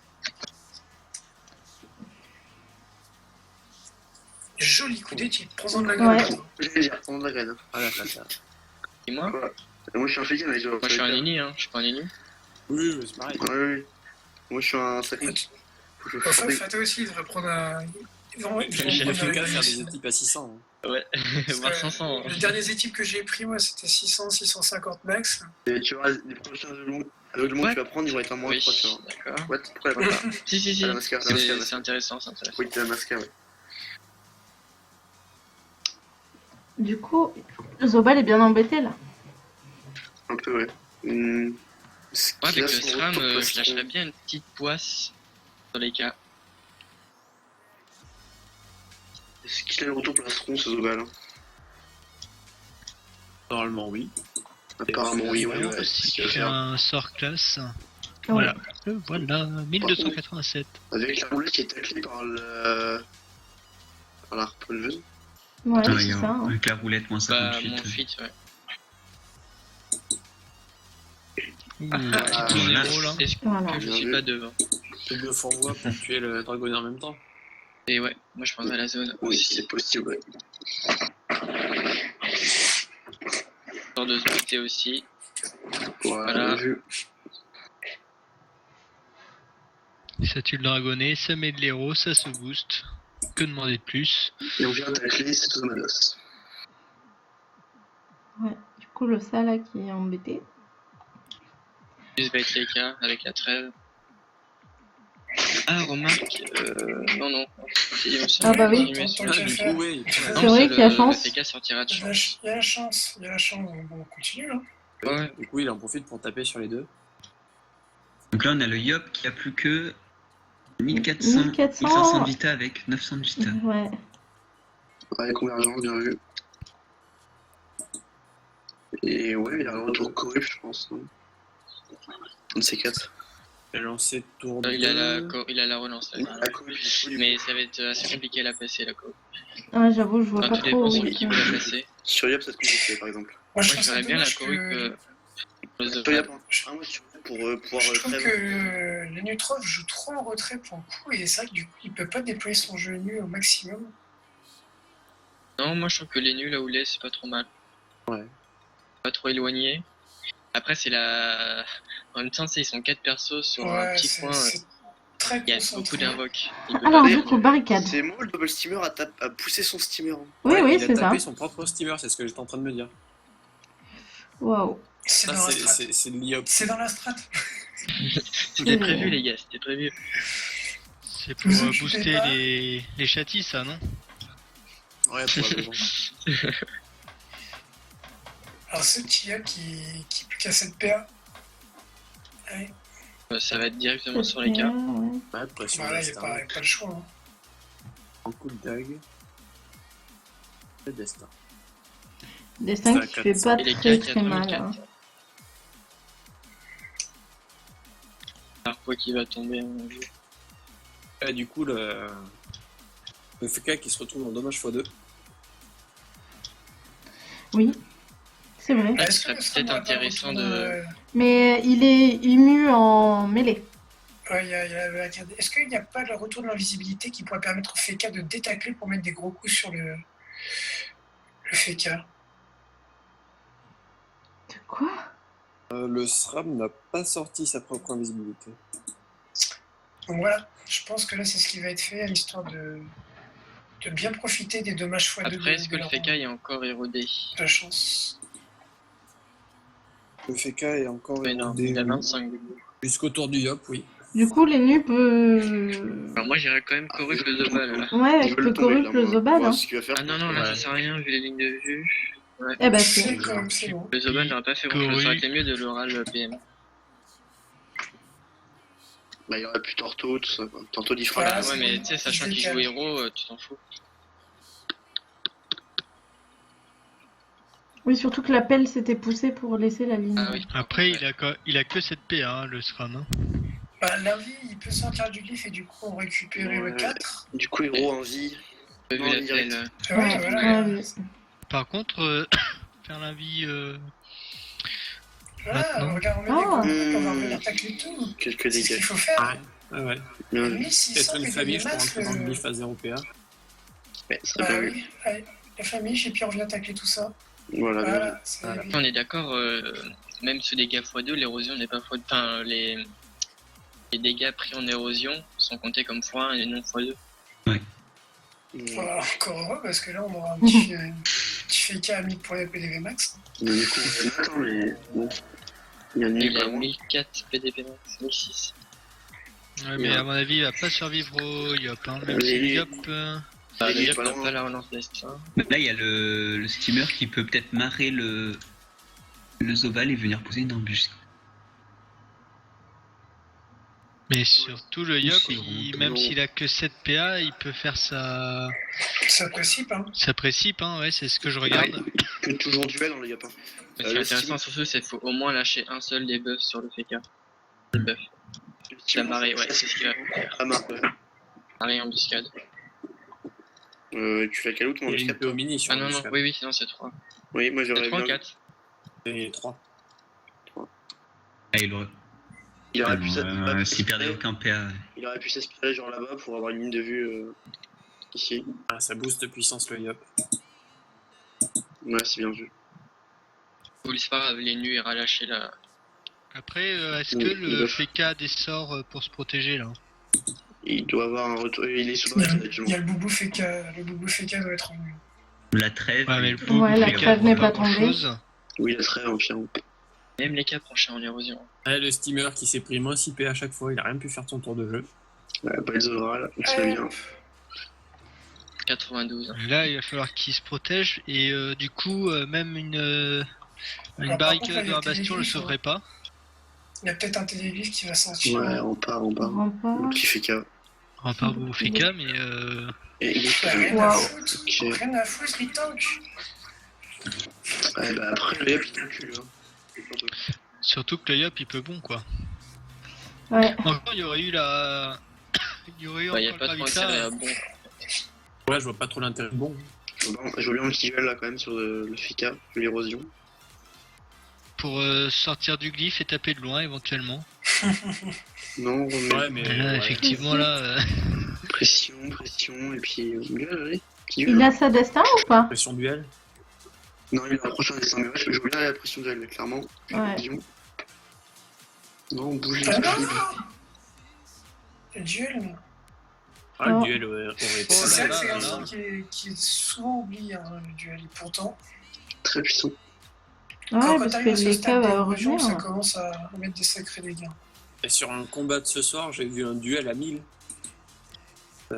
Joli coup d'équipe. Prends-en de la Ouais. graine. J'allais dire, prendre la graine. Ah, la tata. Et moi Moi je suis un fake, mais Moi je suis un nini, hein. Je suis pas un nini. Oui, mais c'est pareil. Ouais. Moi je suis un sacré. Fata aussi, il devrait prendre un. Ils vont J'ai prendre fait un- qu'à faire des équipes à 600. hein. Ouais, Parce voir que 500. hein. Les dernières équipes que j'ai pris, moi, c'était 600, 650 max. Et tu vois, les prochains aveuglements que tu vas prendre, ils vont être un moins Oui, 3, tu vois. d'accord. What? Pourquoi elle va pas? Si, si, si. Ah, la mascara, la C'est mascara. c'est intéressant, c'est intéressant. Oui, t'es la masca, ouais. du coup, Zobal est bien embêté là. Un peu, ouais. Ce Ouais, qui avec a le son SRAM, retour je parce lâcherais qu'on- bien une petite poisse sur les cas. Est-ce qu'il a le retour plastron, ce Zobal? Normalement, oui. Apparemment, oui, ouais. Alors, si tu fais un sort classe. Ouais. Voilà. Voilà, 1287. Avec la roulette qui est taclée par le. par la reprenneuse. Ouais, Ah, c'est regarde, ça. hein. avec la roulette, moins Bah, 58. mon fit, ouais. Ouh, Ah, petite zone là. héros là. Est-ce que Voilà. je suis pas devant? Double fourvoie pour tuer le dragon en même temps. Et ouais, moi je prendrais la zone Oui, aussi. c'est possible, ouais. Sort de splité aussi. Voilà, Voilà. vu. Ça tue le dragonnet, ça met de l'héros, ça se booste. Que demander de plus? Et on vient tacler, c'est tout Manos. Ouais. Du coup, le ça là qui est embêté. Plus va être les cas avec la trêve. Ah, remarque, non, non. Ah bah oui. Continuer sur Tant le- qu'à Du faire. coup, oui. C'est vrai qu'il y a chance. Le FK sortira de Il y a la chance. il y a la chance, il y a la chance. Bon, on continue. Hein. Ouais. Du coup, il en profite pour taper sur les deux. Donc là, on a le Yop qui a plus que 1400, 1400. 1500 de Vita avec 900 de Vita. Ouais. Ouais, convergence, bien vu. Et ouais, il y a un retour correct, je pense. Non, un de ces quatre. Il a lancé tour 2. Il a la relance là. La correct, Mais ça va être assez compliqué à la passer la co. Ah, j'avoue, je vois Enfin, pas tout trop. dépend où sur il qui peut. veut la passer. Sur Yop, ça te compliqué, par exemple. Moi, Moi je je trouve ça ferais bien la dommage corrue que. que. Sur Yop, un mois sur pour pouvoir Je trouve trêve. que les Neutrov jouent trop en retrait pour le coup, et c'est vrai que du coup, il peut pas déployer son jeu nu au maximum. Non, moi je trouve que les nuls là où il est, c'est pas trop mal. Ouais. Pas trop éloigné. Après, c'est la. En même temps, ils sont 4 persos sur un Ouais, petit c'est coin. c'est très Il y a beaucoup concentré. d'invoques. Il peut Alors, pas du faire coup, barricade. C'est moi, le double steamer a poussé son steamer. Oui, Ouais, oui, il a c'est ça. tapé son propre steamer, c'est ce que j'étais en train de me dire. Waouh. C'est Ça, dans la strat. c'est de l'IOP. C'est dans la strat. C'était prévu, les gars, c'était prévu. C'est pour Vous occupez booster pas. les châtis, ça, non? Ouais, probablement. Alors ce Tia qui plus qu'à 7 PA. Ouais, Ça va être directement sur les cartes. Ouais. Ouais, pression voilà, il n'y destin. a pas le choix. Hein. Un coup de dague. Le destin. Destin Ça, qui fait 400. pas Et les très cartes, il y a très 3004. mal. Hein. Alors quoi qui va tomber un jour. Et du coup, le FK qui se retrouve en dommage x2. Oui, c'est vrai. Ouais, Est-ce ce serait que le peut-être Sram intéressant retourne, de- Mais il est ému en mêlée. ouais, il y a la carte. Est-ce qu'il n'y a pas le retour de l'invisibilité qui pourrait permettre au Feka de détacler pour mettre des gros coups sur le Feka? De quoi? Le SRAM n'a pas sorti sa propre invisibilité. Donc voilà, je pense que là c'est ce qui va être fait, histoire de bien profiter des dommages x2 Après, est-ce que le FK est encore érodé? de la chance. Le FK est encore Mais non, érodé, il a oui. 25 du coup. Jusqu'au tour du Yop, oui. Du coup, les nus Alors moi j'irais quand même Corus le Zobal là. Ouais, Il avec veut le tomber, Corus, là, le moi. Zobal. Voir Hein. ce qu'il va faire. Ah non, non, là Ouais. ça sert à rien vu les lignes de vue. Eh ben, C'est c'est. comme c'est bon. Le Zobal n'aurait pas fait grand chose, Corus. ça aurait été mieux de l'oral PM. Bah, il y aurait plus Torto, tout ça. Quoi. Torto il fera Ah, la... c'est Ouais, mais bon. tu sais, sachant Je qu'il joue décale. héros, tu t'en fous. Oui, surtout que l'appel s'était poussé pour laisser la ligne. Ah oui. Après, Ouais. il a que 7 PA, hein, le SRAM. Hein. Bah, l'invie, il peut sortir du glyphe et du coup on récupère le Ouais. 4. Du coup, héros en vie. T'as vu Non, la direct. telle, Ouais, voilà. ouais. Par contre, faire la vie... Voilà, Maintenant. regarde, on met des Ah. gros coups, on va revenir tacler tout. Quelques C'est ce qu'il dégâts. faut faire. Ouais, ouais. Bien Et vu. 1600 Peut-être une mais famille, des je peux masses, rentrer dans le glyphe à 0 PA. Ouais, ce serait Bah bien vu. oui, allez, la famille, et puis on revient tacler tout ça. Voilà, bien vu. Voilà, c'est Voilà. On est d'accord, même ce dégâts x2, l'érosion n'est pas x2. Enfin, les dégâts pris en érosion sont comptés comme x1 et non x2. Voilà, encore heureux parce que là on aura un petit fake à 1000 pour les PDV max. Mais du coup, attends, mais bon. Il y a nul Il pas a loin. 1004 PDP max, 1006. Ouais, mais à mon avis, il va pas survivre au Yop. Hein. Même si le Yop... Bah, Il le est Yop pas n'a loin. pas la relance destin. Là, il y a le steamer qui peut peut-être marrer le Zobal et venir poser une embûche. Mais surtout, le Yop, C'est vraiment même long. s'il a que 7 PA, il peut faire sa Ça précipe, hein. précipe, hein, ouais, c'est ce que je regarde. Il peut toujours duel dans les Japon. Ce qui est le intéressant Steam- surtout, c'est qu'il faut au moins lâcher un seul des buffs sur le FK. Le buff. La marée, ouais, c'est ce qu'il va faire. La marée, ouais. Marée embuscade. Tu fais quel autre, mon Il y a une jusqu'à PO mini sur Ah non, non, l'embuscade. oui, non, c'est 3. Oui, moi C'est j'aurais 3 ou bien. 4 Et 3. Ah, il aurait, Il aurait pu s'il perdait s'aspirer. aucun PA. Il aurait pu s'aspirer genre là-bas pour avoir une ligne de vue ici. Ah, ça booste puissance le Yop. Ouais, c'est bien vu. Ou c'est pas grave, les nus ira lâcher la. Après, est-ce Oui, que il le doit- FK a des sorts pour se protéger là? Il doit avoir un retour. Il est sous Il y a, base il y actuellement. a le boubou Feka. Le boubou Feka doit être revenu. La trêve. Ouais, mais le il- bout, Ouais, la FK, trêve n'est c'est pas grand-chose. Oui, il a très empire. Même les cas prend cher en érosion. Ah, le steamer qui s'est pris moins 6 PA à chaque fois, il a rien pu faire son tour de jeu. Ouais, pas les orales, c'est bien. 92. Là, il va falloir qu'il se protège et du coup, même une Alors, par barricade contre, là, il y de a un bastion le télégraphe, sauverait pas. Il y a peut-être un téléglyphe qui va sortir. Ouais, on part. Rempart. Le petit FK. Enfin, au FK, mais Et il est Bah, rien Waouh. à foutre. Ok. Rien à foutre, il tank. Ouais, bah après, le Yop, il calcule. Hein. surtout que le Yop il peut bon quoi. Ouais. Encore, il y aurait eu la. Il y aurait eu Bah, y a encore pas le trop intérêt Gravita. à bon. Ouais, je vois pas trop l'intérêt. Bon, Je vois bien un petit duel là quand même sur le FK, l'érosion. Pour sortir du glyphe et taper de loin éventuellement. Non, remet. ouais, mais. Et là, ouais. effectivement, là. Pression, et puis duel, allez. Petit duel. Il a sa destin ou pas? Pression duel. Non, il a un prochain dessin, mais ouais, je joue bien à la pression duel, clairement. Ouais. Vision. Non, bouge Ah les non trucs. Le duel. Ah, le Oh. duel aurait été. C'est là ça que là c'est là un là. truc qui est souvent oublié, hein, le duel. Et pourtant, Très puissant. Ouais, quand parce t'arrives à que ce les stade cas va d'érosion, revenir. ça commence à mettre des sacrés dégâts. Et sur un combat de ce soir, j'ai vu un duel à 1000.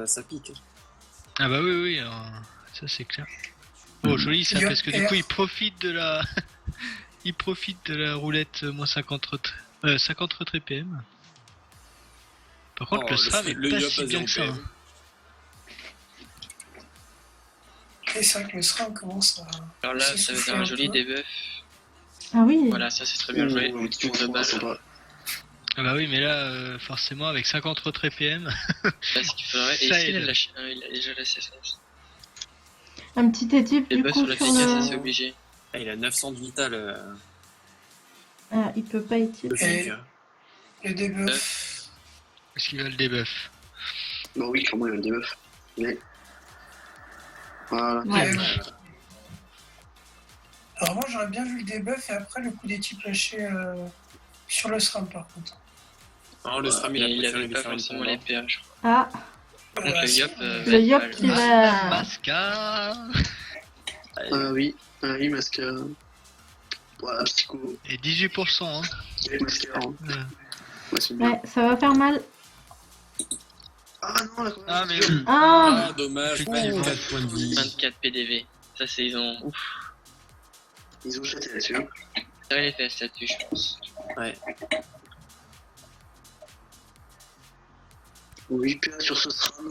ça pique. Ah bah oui, oui, ça c'est clair. Oh, joli ça, parce que du coup, il profite de la... il profite de la roulette moins 50 retrait PM. Par contre, le SRAM est pas si bien que ça. Hein. Et c'est vrai que le SRAM commence à... Alors là, ça va être un joli debuff. Ah oui. Voilà, ça c'est très bien joué. Ah bah oui, mais là, forcément, avec 50 retraits PM... Là, ce qu'il faudrait... Ça Est-ce qu'il a aide. lâché... il a déjà laissé ça. Un petit étype Les du buffs coup sur la sur PK, ça le... c'est obligé. Ah, il a 900 de vital. Ah, il peut pas étype. Le flic. Le debuff. Est-ce qu'il va le debuff? Bah oui, clairement, il y a le debuff. Mais... Voilà. Ouais. Alors moi j'aurais bien vu le debuff et après le coup des types lâchés sur le SRAM par contre. Non, le SRAM, il a Et il préféré avait lui pas faire une forcément combat. les PA, je crois. Ah, Par contre, le Yop... le Yop qui va... Masca. Oui, Masca. Voilà, Psycho. Et 18%, hein. Avec Masca. Hein. Ouais. Ouais, c'est bien. Ouais, ça va faire mal. Ah non, là, quand même. Ah mais... Ah, Ah, dommage, Effectivement. 24 points de vie. 24 PDV. Ça c'est... Ils ont... Ouf. Ils ont chaté là-dessus. Hein. Ça les fesses là-dessus, je pense. Ouais. 8 PA sur ce SRAM.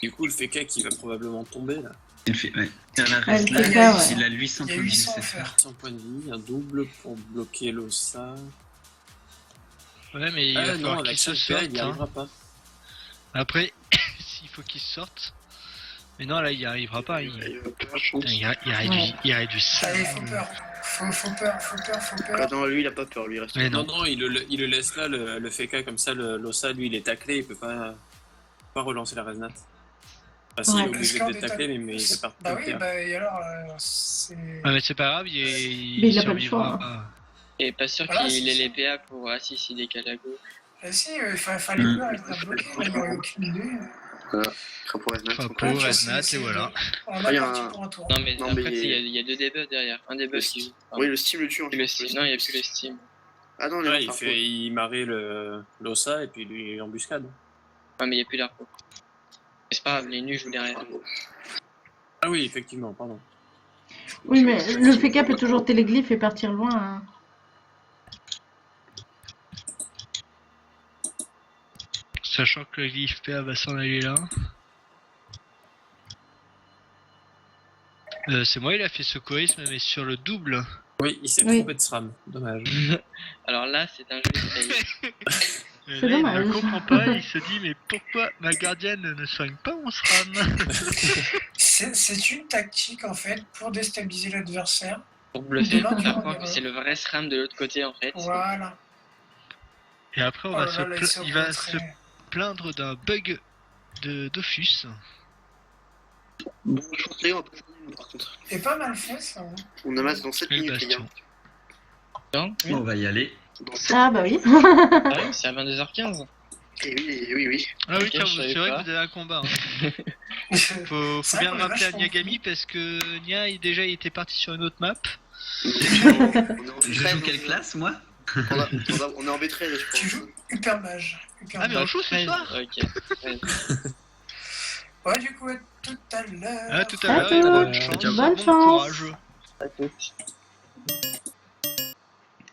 Du coup, le FK qui va probablement tomber là. Il fait, ouais. Il a, Ouais, reste il là, fait ça, ouais. il a 800 Il y a points de vie, 800 à c'est faire. 100 points de vie, un double pour bloquer l'OSA. Ouais, mais il va Ah falloir non, qu'il avec se 5 PA, il sorte. n'y Hein. arrivera pas. Après, s'il faut qu'il se sorte... Mais non, là, il y arrivera pas. Il, Il va peur, je pense. Putain, il réduit ça. Allez, faut peur. Faut peur. Ah non, lui, il a pas peur, lui, il reste. Mais Non, non. non, il le laisse là, le FK comme ça, l'OSA, lui, il est taclé, il peut pas relancer la Resnat. Enfin, si, Ouais. il est obligé Parce de qu'en tacler, mais il peut pas Bah oui, tacler. bah et alors, c'est... Ouais, mais c'est pas grave, Mais il a pas le survivra. choix. Et pas sûr Voilà, qu'il c'est ait ça. les PA pour... Ah si, s'il décale à gauche. Ah si, il fallait Mm. peur, il t'a bloqué, il n'aurait aucune idée. Crapaud Resnat. Crapaud, Ouais, Resnat, c'est- et voilà. On Ah, il y est a parti un- pour un tour. Non mais Non, après, mais- il y a deux debuffs derrière. Un debuff qui joue. Oui, le Steam le tue en Le Steam. Non, il n'y a plus le Steam. Ah non, Ouais, il fait. il marrait l'OSA et puis lui embuscade. Ouais, mais il n'y a plus d'arco. Mais c'est pas grave, les nus jouent derrière. Ah oui, effectivement, pardon. oui, mais le FK peut toujours téléglyphe et partir loin. Hein. Sachant que le glyphe PA va s'en aller là. C'est moi, il a fait secourisme, mais sur le double. Oui, il s'est Oui. trompé de SRAM, dommage. Alors là, c'est un jeu fail. C'est Là, dommage. Il ne comprend pas, il se dit, mais pourquoi ma gardienne ne soigne pas mon SRAM? C'est une tactique en fait pour déstabiliser l'adversaire. Pour bluffer, Demain, pour tu faire vois, croire que c'est le vrai SRAM de l'autre côté en fait. Voilà. Et après, Oh là là, là, il va se retrait. plaindre d'un bug de Dofus. Bon, je pense que on va pas jouer, par contre. Et pas mal fait ça. Hein. On amasse dans 7 Le minutes, les gars. bastion. Non On va y aller. Dans 7 Ah bah oui. Ah oui, c'est à 22h15. oui. Ah oui, Ok, tiens, je savais c'est vrai pas. que vous avez un combat. Hein. Faut C'est vrai bien qu'on le est rappeler à vachement Niagami parce que Nia, il était parti sur une autre map. On est en Je joue quelle classe, moi? On est en B13, je Tu pense. joues Hyper Mage. Ah, mais on joue ce 13, soir? Ok. Ouais, du coup, à tout à l'heure. Ah, tout à À l'heure, tous. bonne chance, Bonne bon chance. courage. À tous.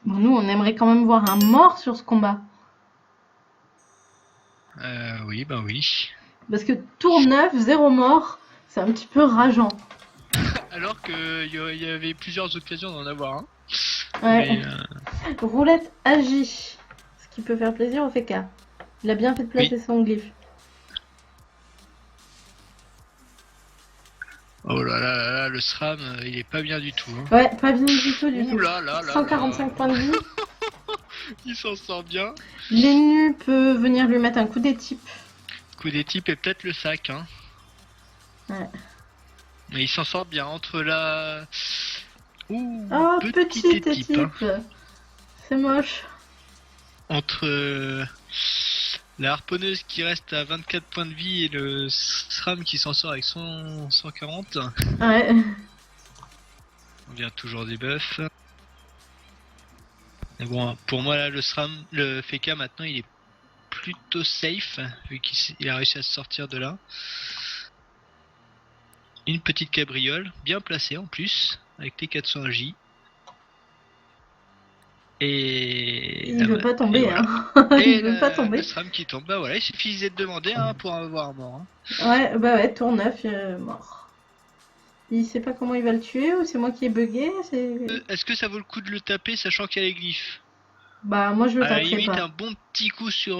Bon, nous, on aimerait quand même voir un mort sur ce combat. Oui, bah oui. Parce que tour 9, 0 mort, c'est un petit peu rageant. Alors qu'il y avait plusieurs occasions d'en avoir un. Ouais. Mais, Roulette agit. Ce qui peut faire plaisir au FK. Il a bien fait de placer son glyphe. oh là là là là, le SRAM, il est pas bien du tout. Hein. Ouais, pas bien du tout, du Ouh tout. là là là 145 là. points de vie. Il s'en sort bien. L'énu peut venir lui mettre un coup des types. Coup des types et peut-être le sac. Hein. Ouais. Mais il s'en sort bien entre la... Ouh, Oh, petit petit étype, hein. étype. C'est moche. Entre la harponneuse qui reste à 24 points de vie et le SRAM qui s'en sort avec 140. Ouais. On vient toujours des buffs. Mais bon, pour moi là, le SRAM, le FK maintenant, il est plutôt safe, vu qu'il a réussi à se sortir de là. Une petite cabriole, bien placée en plus, avec T400J. Et... Il veut pas tomber, et voilà. hein. Et Il veut pas tomber. le SRAM qui tombe, bah voilà, il suffisait de demander hein, pour avoir mort. Hein. Ouais, bah ouais, tour 9, mort. Il sait pas comment il va le tuer ou c'est moi qui ai bugué, Est-ce que ça vaut le coup de le taper sachant qu'il y a les glyphes? Bah moi je le À la taperai limite, pas. un bon petit coup sur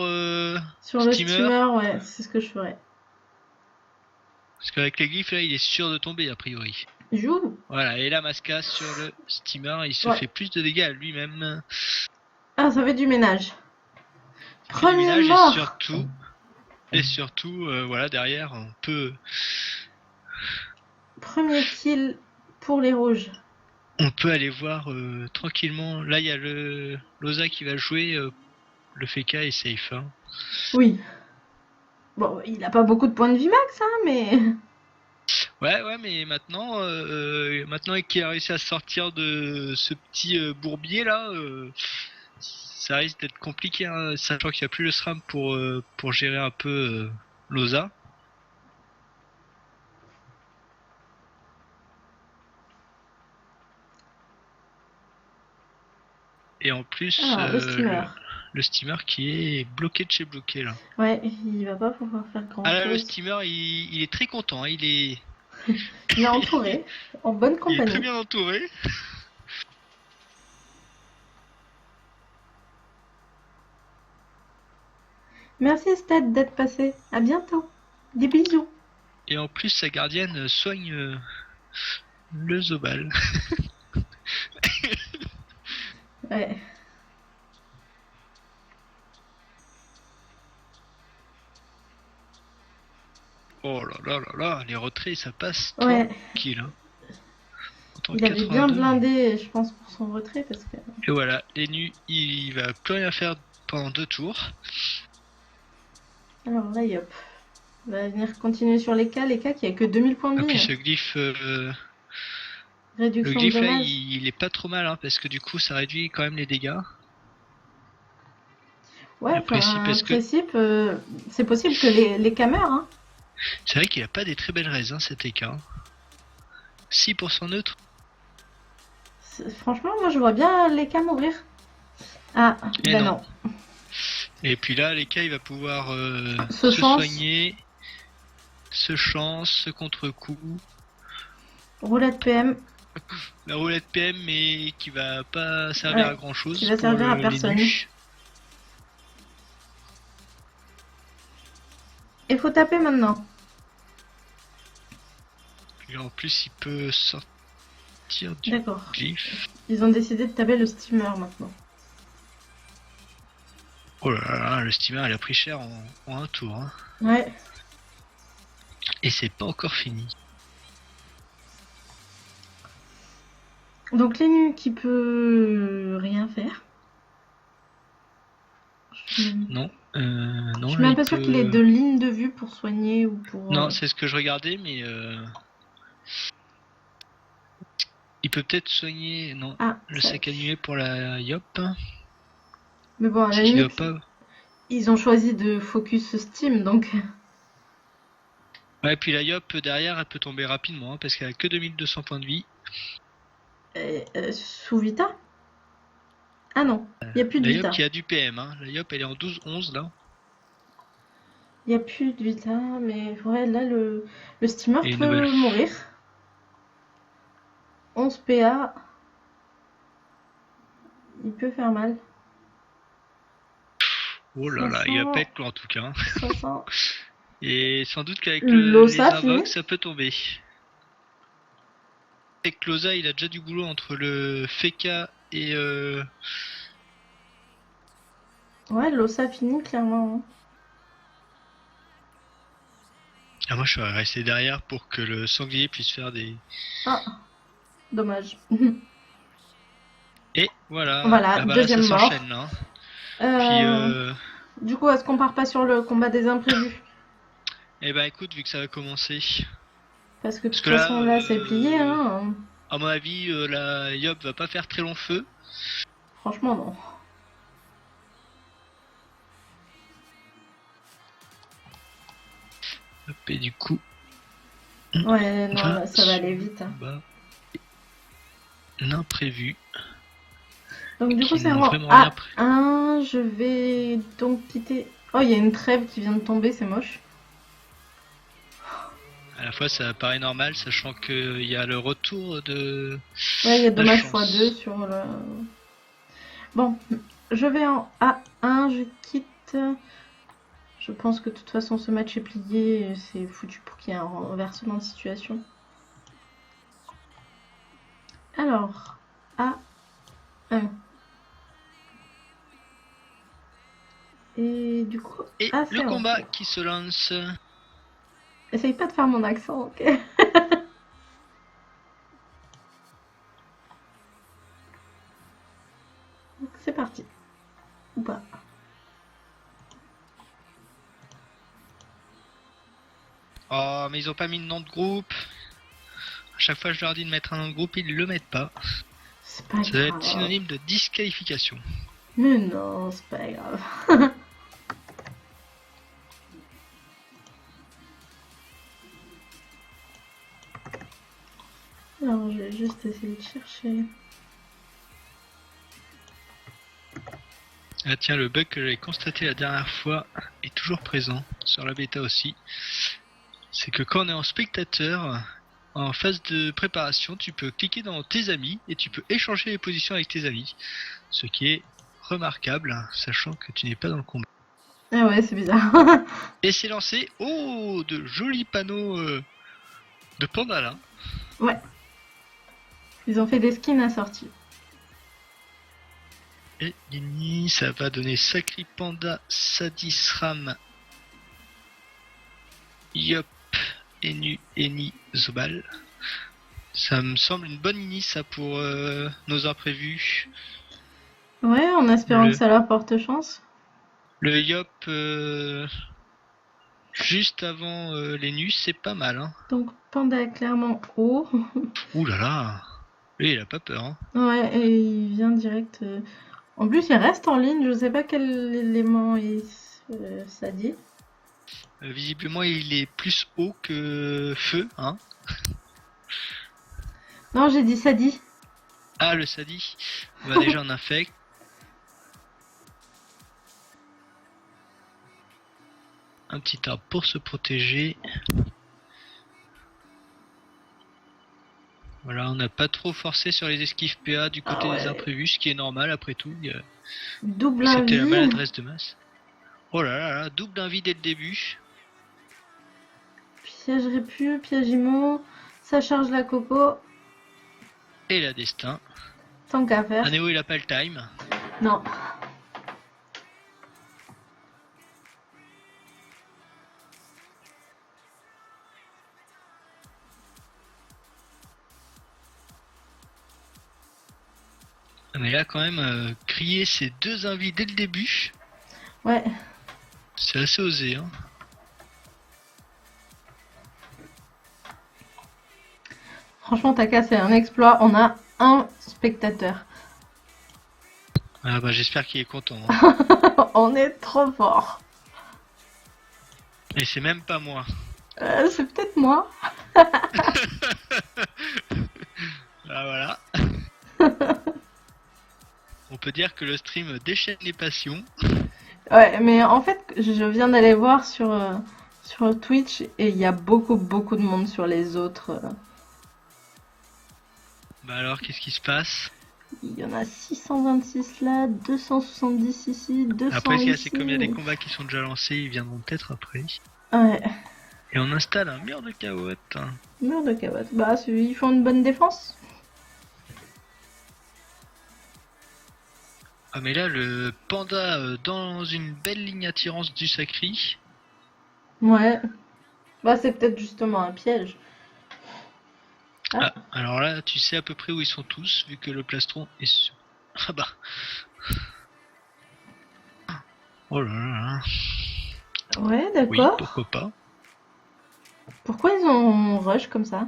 Sur le steamer, ouais, c'est ce que je ferais. Parce qu'avec les glyphes là, il est sûr de tomber a priori. Joue. Voilà, et la Masca sur le steamer, il se Ouais. fait plus de dégâts à lui-même. Ah, ça fait du ménage. Il fait du Premier ménage mort. et surtout, voilà, derrière, on peut Premier kill pour les rouges. aller voir tranquillement. Là, il y a le Loza qui va jouer. Le FK est safe. Hein. Oui. Bon, il a pas beaucoup de points de vie max, hein, mais... Ouais, mais maintenant, maintenant qu'il a réussi à sortir de ce petit bourbier là, ça risque d'être compliqué, hein, sachant qu'il n'y a plus le SRAM pour gérer un peu Loza. Et en plus, le steamer qui est bloqué de chez bloqué là. Ouais, il va pas pouvoir faire grand chose. Ah là, le steamer, il est très content, hein, il est entouré, en bonne compagnie. Il est très bien entouré. Merci Stade d'être passé. À bientôt. Des bisous. Et en plus, sa gardienne soigne le Zobal. Ouais. Oh là là là là, les retraits ça passe tranquille. Hein. Il avait bien blindé, je pense, pour son retrait parce que... Et voilà, Lenu, il va plus rien faire pendant 2 tours. Alors là, Yop. Il va venir continuer sur les K qui a que 2000 points de vie. Et puis ce glyphe... Réduction le glyphe de là, dommages. il est pas trop mal, hein, parce que du coup ça réduit quand même les dégâts. Ouais, principe, c'est possible que les K meurent, hein. C'est vrai qu'il a pas des très belles raises, hein, cet écart. 6% neutre. Franchement, moi je vois bien les K mourir. Ah, et bah non. Et puis là, les K, il va pouvoir se soigner, se chance, se contre-coup. Roulette PM. La roulette PM, mais qui va pas servir à grand chose. Qui va servir à personne. Il faut taper maintenant. Et en plus, il peut sortir du glyphe. Ils ont décidé de taper le steamer maintenant. Oh là là, le steamer, il a pris cher en un tour. Hein. Ouais. Et c'est pas encore fini. Donc Lenu qui peut rien faire. Non. Non, je suis même pas sûr qu'il ait de ligne de vue pour soigner ou pour... Non, c'est ce que je regardais, mais... Il peut peut-être soigner... Non, le sac annulé pour la Yop. Mais bon, à la limite, ils ont choisi de focus Steam, donc... Ouais, et puis la Yop, derrière, elle peut tomber rapidement, hein, parce qu'elle a que 2200 points de vie. Sous Vita? Ah non, il n'y a plus de Vita. La Yop qui a du PM, hein. La Yop, elle est en 12-11, là. Il n'y a plus de Vita, mais ouais, là, le steamer peut mourir. 11 PA. Il peut faire mal. Oh là là, il va pas être clos en tout cas. 500. Et sans doute qu'avec les invoques, ça peut tomber. Avec Loza, il a déjà du boulot entre le FK et... Ouais, l'Osa finit clairement. Hein. Ah, moi je serais resté derrière pour que le sanglier puisse faire des... Ah, dommage. Et voilà, voilà, deuxième ça mort. s'enchaîne là. Du coup, est-ce qu'on part pas sur le combat des imprévus? Eh ben écoute, vu que ça va commencer... Parce que de toute façon là, c'est plié. Hein. À mon avis, la Yop va pas faire très long feu. Franchement, non. Hop, et du coup, Ouais, non, Enfin, là, ça va aller vite. Hein. bah, l'imprévu. Donc du coup, Qui c'est n'ont rang vraiment rien pris. A1. Je vais donc quitter... Oh, il y a une trêve qui vient de tomber, c'est moche. À la fois, ça paraît normal, sachant qu'il y a le retour de. Ouais, il y a la dommage chance. x2 sur le... Bon, je vais en A1, je quitte. Je pense que de toute façon, ce match est plié. Et c'est foutu pour qu'il y ait un renversement de situation. Alors, A1. Et du coup... Et Ah, le c'est combat en- qui se lance. Essaye pas de faire mon accent, ok? Donc, c'est parti. Ou pas. Oh, mais ils ont pas mis de nom de groupe. À chaque fois, je leur dis de mettre un nom de groupe, ils le mettent pas. C'est pas Ça doit grave. être synonyme de disqualification. Mais non, c'est pas grave. Alors, je vais juste essayer de chercher. Ah tiens, le bug que j'avais constaté la dernière fois est toujours présent, sur la bêta aussi. C'est que quand on est en spectateur, en phase de préparation, tu peux cliquer dans tes amis et tu peux échanger les positions avec tes amis. Ce qui est remarquable, sachant que tu n'es pas dans le combat. Ah ouais, c'est bizarre. Et c'est lancé, oh, de jolis panneaux de panda là. Ouais. Ils ont fait des skins assortis. Et Nini, ça va donner Sacri Panda, Sadisram, Yop, Enu, Eni, Zobal. Ça me semble une bonne ini ça pour nos imprévus. Ouais, en espérant Le- que ça leur porte chance. Le Yop juste avant les nus, c'est pas mal. Hein. Donc, Panda est clairement haut. Ouh là là, lui il a pas peur. Hein. Ouais, et il vient direct. En plus, il reste en ligne. Je sais pas quel élément ça dit. Visiblement il est plus haut que feu. Hein. Non, j'ai dit ça dit. Ah le Sadi, bah déjà on infecte. Un petit arbre pour se protéger. Voilà, on n'a pas trop forcé sur les esquives PA du côté Ah ouais. des imprévus, ce qui est normal après tout. Double C'était la invie. maladresse de masse. Oh là là là, double d'invie dès le début. Piège répu, piège immo. Ça charge la coco. Et la destin. Tant qu'à faire. Anéo il a pas le time. Non. Mais là quand même, crier ces deux invies dès le début, Ouais. c'est assez osé. Hein. Franchement, Taka, c'est un exploit. On a un spectateur. Ah bah j'espère qu'il est content. Hein. On est trop fort. Et c'est même pas moi. C'est peut-être moi. Ah voilà. On peut dire que le stream déchaîne les passions. Ouais, mais en fait, je viens d'aller voir sur Twitch et il y a beaucoup de monde sur les autres. Bah alors qu'est-ce qui se passe? Il y en a 626 là, 270 ici, 200 Après ici. c'est comme il y a des combats qui sont déjà lancés, ils viendront peut-être après. Ouais, Et on installe un mur de carottes. Hein. mur de cavotte. Bah, ils font une bonne défense. Ah mais là le panda dans une belle ligne attirance du Sacri. Ouais. Bah, c'est peut-être justement un piège. Ah, alors là tu sais à peu près où ils sont tous vu que le plastron est sur... Ah bah. Oh là là là. Ouais, Oui, d'accord. pourquoi pas. Pourquoi ils ont rush comme ça?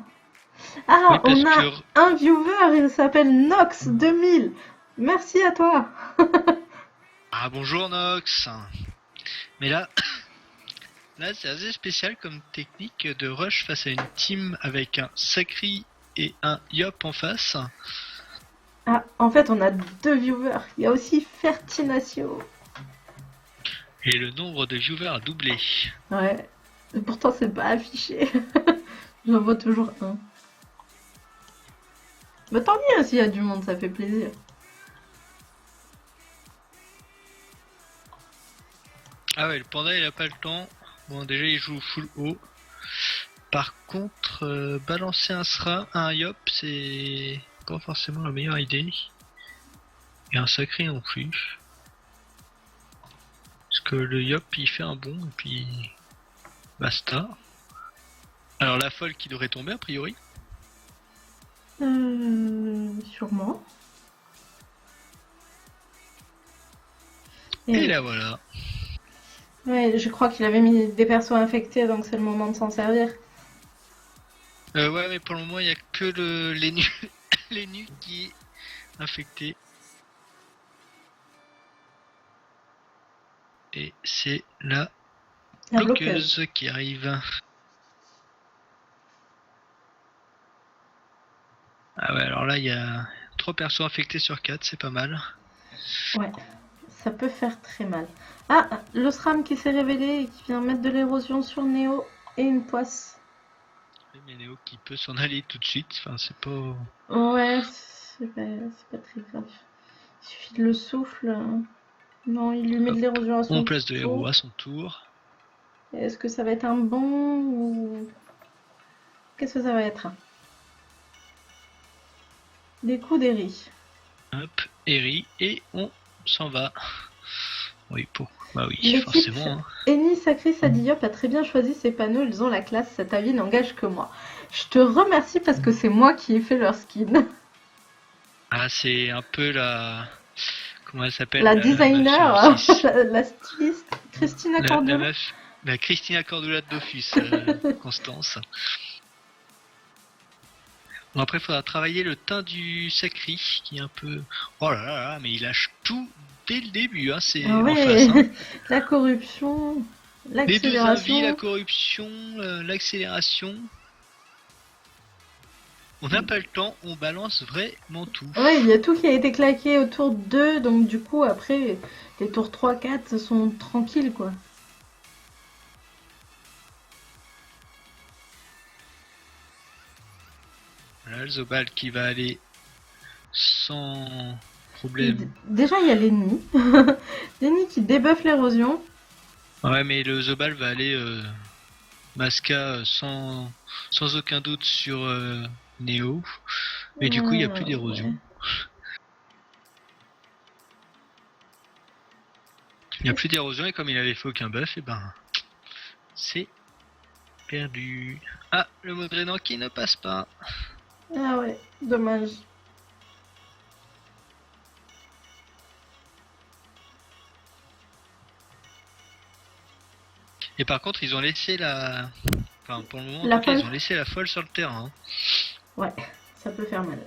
Ah, Oui, parce on a que... un viewer, il s'appelle Nox2000. Merci à toi. Ah bonjour Nox. Mais là, Là, c'est assez spécial comme technique de rush face à une team avec un Sacri et un Yop en face. Ah, en fait, on a 2 viewers. Il y a aussi Fertinatio. Et le nombre de viewers a doublé. Ouais. Et pourtant, c'est pas affiché. J'en vois toujours un. Bah, tant mieux s'il y a du monde, ça fait plaisir. Ah ouais, le panda il a pas le temps. Bon, déjà il joue full haut. Par contre, balancer un SRA, un Yop, c'est pas forcément la meilleure idée. Et un Sacré non plus. Parce que le Yop il fait un bond et puis basta. Alors la folle qui devrait tomber a priori. Sûrement. Et là voilà. Ouais, je crois qu'il avait mis des persos infectés, donc c'est le moment de s'en servir. Ouais, mais pour le moment il y a que les nus les nus qui est infecté. Et c'est la La bloqueuse qui arrive. Ah ouais, alors là il y a 3 persos infectés sur 4, c'est pas mal. Ouais, ça peut faire très mal. Ah, l'Osram qui s'est révélé et qui vient mettre de l'érosion sur Néo et une poisse. Mais Néo qui peut s'en aller tout de suite, enfin c'est pas... Ouais, c'est pas très grave. Il suffit de le souffle. Non, il lui met de l'érosion à son On place de l'héros tour. à son tour. Est-ce que ça va être un bon ou... Qu'est-ce que ça va être? Des coups d'Eri. Hop, Eri, et on s'en va. Oui, bah oui, L'équipe forcément. Hein. Eni Sacré Sadiop a très bien choisi ses panneaux, ils ont la classe, cet avis n'engage que moi. Je te remercie parce que c'est moi qui ai fait leur skin. Ah, c'est un peu la... Comment elle s'appelle? La designer, meuf, la styliste, Christina la Cordula. meuf, la Christina Cordula de Dofus, Constance. Bon, après, il faudra travailler le teint du Sacri, qui est un peu... Oh là là là, mais il lâche tout dès le début, hein, c'est Ah en ouais, face. Hein. la corruption, Les 2 envies, la l'accélération. corruption, l'accélération. On n'a pas le temps, on balance vraiment tout. Ouais, il y a tout qui a été claqué au tour 2, donc du coup, après, les tours 3-4 sont tranquilles, quoi. Voilà, le Zobal qui va aller sans problème. Déjà, il y a l'ennemi. L'ennemi qui débuffe l'érosion. Ouais, mais le Zobal va aller Masca sans aucun doute sur Neo. Mais du coup, il n'y a plus d'érosion. Ouais. Il n'y a plus d'érosion et comme il avait fait aucun buff, et ben c'est perdu. Ah, le mode drainant qui ne passe pas. Ah ouais, dommage. Et par contre, ils ont laissé la... Enfin, pour le moment, La en tout cas, folle. ils ont laissé la folle sur le terrain. Ouais, ça peut faire mal.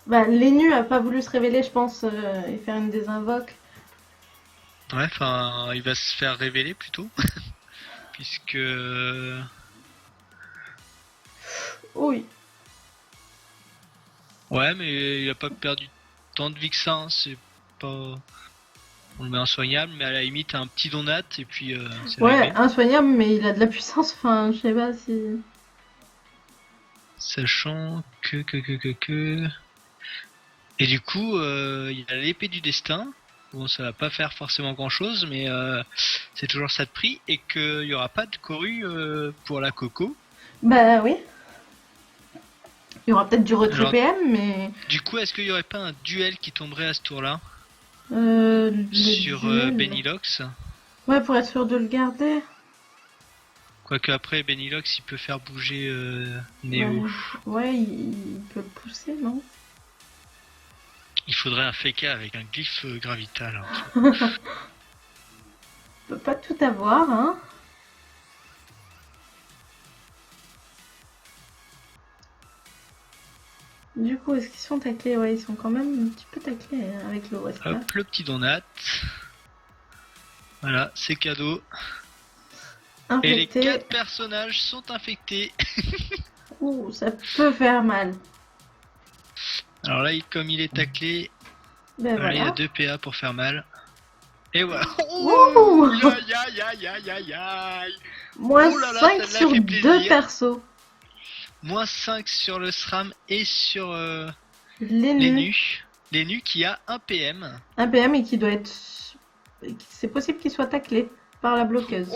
Bah, Lenu a pas voulu se révéler, je pense, et faire une désinvoque. Ouais, enfin, il va se faire révéler plutôt. Puisque... Oui. Ouais, mais il a pas perdu tant de vie que ça, hein, c'est pas... On le met insoignable, mais à la limite un petit donat et puis c'est Ouais, réglé. insoignable, mais il a de la puissance, enfin, je sais pas si... Sachant que... Et du coup, il a l'épée du destin. Bon, ça va pas faire forcément grand chose, mais c'est toujours ça de prix. Et qu'il y aura pas de Coru pour la Coco. Bah oui. Il y aura peut-être du retrait Alors, PM, mais... Du coup, est-ce qu'il y aurait pas un duel qui tomberait à ce tour-là le sur duel. Benilox? Ouais, pour être sûr de le garder. Quoique après, Benilox, il peut faire bouger Neo. Ouais, il peut le pousser, non? Il faudrait un FK avec un glyphe gravital. Hein. On peut pas tout avoir, hein. Du coup, est-ce qu'ils sont taclés? Ouais, ils sont quand même un petit peu taclés hein, avec le West. Hop, le petit donat. Voilà, c'est cadeau. Et les Infecté. 4 personnages sont infectés. Ouh, ça peut faire mal. Alors là, comme il est taclé, Ben voilà, il y a voilà. 2 PA pour faire mal. Et voilà. Ouh. Aïe aïe aïe aïe aïe aïe. Moins Oh là là, 5 celle-là sur fait 2 plaisir. persos. Moins 5 sur le SRAM et sur Les les nus. nus. Les nus qui a 1 PM. Un PM et qui doit être. C'est possible qu'il soit taclé par la bloqueuse.